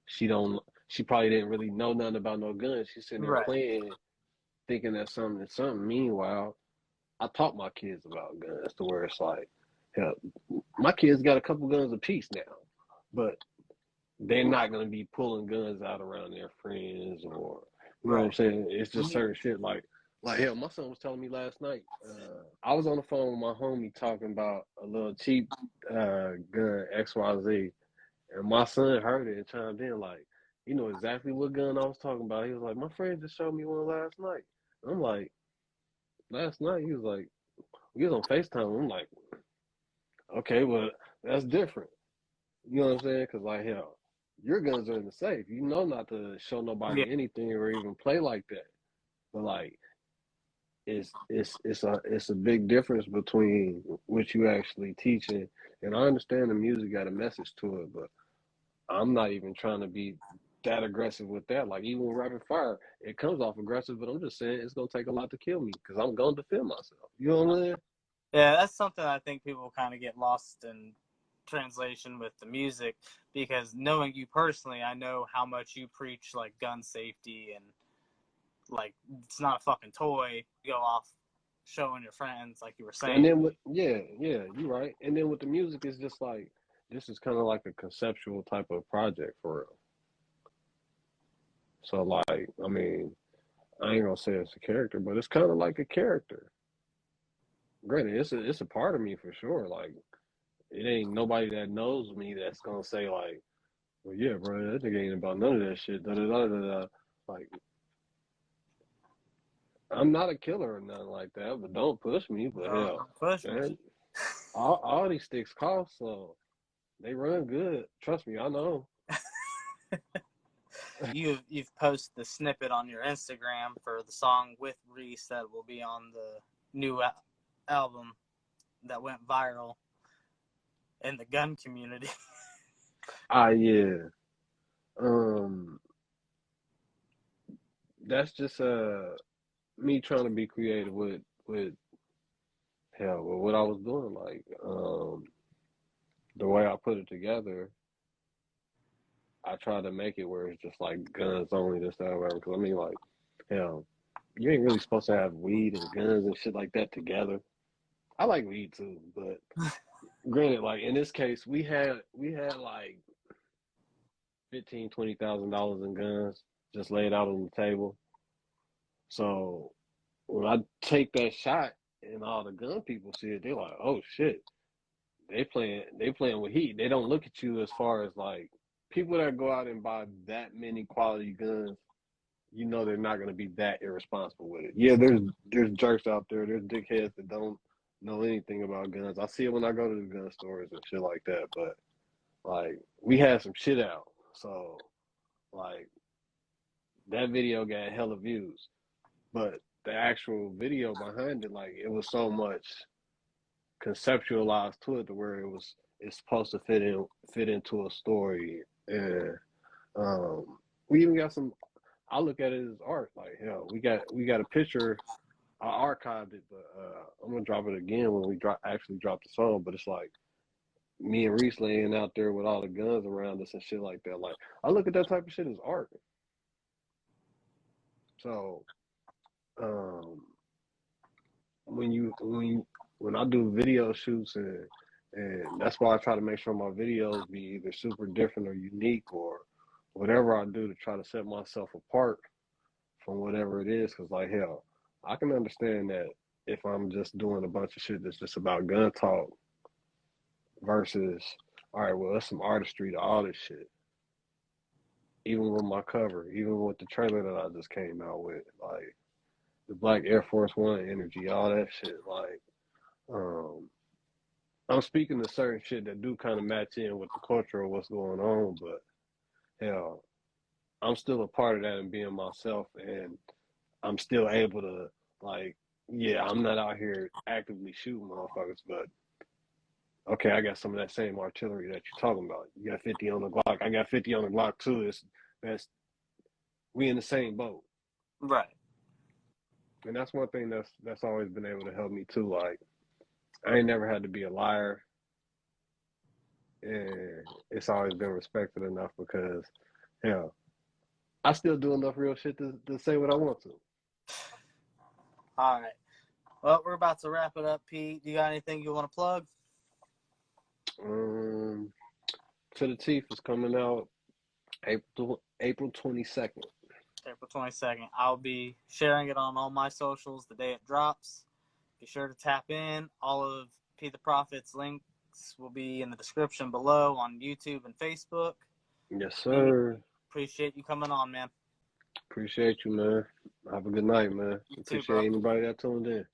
she probably didn't really know nothing about no guns. She's sitting there Right. playing, thinking that something is something. Meanwhile, I taught my kids about guns to where it's like, hell, my kids got a couple guns apiece now, but they're not gonna be pulling guns out around their friends or you know what I'm Right. saying. It's just You, certain shit like hell. My son was telling me last night. I was on the phone with my homie talking about a little cheap gun XYZ, and my son heard it and chimed in like, you know exactly what gun I was talking about. He was like, my friend just showed me one last night. I'm like, last night? He was like, we was on FaceTime. I'm like, okay, well that's different. You know what I'm saying? Because like hell, your guns are in the safe. You know not to show yeah. nobody anything or even play like that. But like it's a big difference between what you actually teaching. And I understand the music got a message to it, but I'm not even trying to be that aggressive with that. Like even with Rapid Fire, it comes off aggressive, but I'm just saying it's gonna take a lot to kill me because I'm gonna defend myself. You know what I'm saying? Yeah, that's something I think people kind of get lost in translation with the music because knowing you personally, I know how much you preach like gun safety and like it's not a fucking toy. You go off showing your friends, like you were And saying. then with yeah, you're right. And then with the music, it's just like this is kind of like a conceptual type of project for real. So like, I mean, I ain't gonna say it's a character, but it's kind of like a character. Granted, it's a part of me for sure. Like, it ain't nobody that knows me that's gonna say like, well, yeah, bro, that nigga ain't about none of that shit. Da da da da da. Like, I'm not a killer or nothing like that, but don't push me. But hell, Don't push me. man, all these sticks cost, so they run good. Trust me, I know. You've posted the snippet on your Instagram for the song with Reese that will be on the new album that went viral in the gun community. Ah, yeah. Um, that's just me trying to be creative with hell with what I was doing. Like the way I put it together, I tried to make it where it's just like guns only, this that whatever. Because I mean, like hell, you ain't really supposed to have weed and guns and shit like that together. I like weed too, but granted, like in this case, we had like 15, $20,000 in guns just laid out on the table. So when I take that shot and all the gun people see it, they're like, "Oh shit, they playing with heat. They don't look at you as far as like people that go out and buy that many quality guns. You know they're not gonna be that irresponsible with it. Yeah, there's jerks out there. There's dickheads that don't know anything about guns. I see it when I go to the gun stores and shit like that. But like we had some shit out, so like that video got hella views. But the actual video behind it, like it was so much conceptualized to it to where it's supposed to fit into a story and we even got some. I look at it as art. Like hell, we got a picture. I archived it, but I'm gonna drop it again when we actually drop the song. But it's like me and Reese laying out there with all the guns around us and shit like that. Like I look at that type of shit as art. So um, when I do video shoots and that's why I try to make sure my videos be either super different or unique or whatever I do to try to set myself apart from whatever it is. Cause like hell, I can understand that if I'm just doing a bunch of shit that's just about gun talk versus all right, well, it's some artistry to all this shit. Even with my cover, even with the trailer that I just came out with, like the Black Air Force One energy, all that shit. Like, um, I'm speaking to certain shit that do kind of match in with the culture of what's going on, but hell, I'm still a part of that and being myself, and I'm still able to like, yeah, I'm not out here actively shooting motherfuckers, but okay, I got some of that same artillery that you're talking about. You got 50 on the Glock. I got 50 on the Glock too. That's we in the same boat, Right. and that's one thing that's always been able to help me too. Like I ain't never had to be a liar, and it's always been respected enough because, hell, I still do enough real shit to say what I want to. All right. Well, we're about to wrap it up, Pete. Do you got anything you want to plug? To the Teeth is coming out April 22nd. April 22nd. I'll be sharing it on all my socials the day it drops. Be sure to tap in. All of Pete the Prophet's links will be in the description below on YouTube and Facebook. Yes, sir. Appreciate you coming on, man. Appreciate you, man. Have a good night, man. You too, Appreciate bro. anybody that tuned in.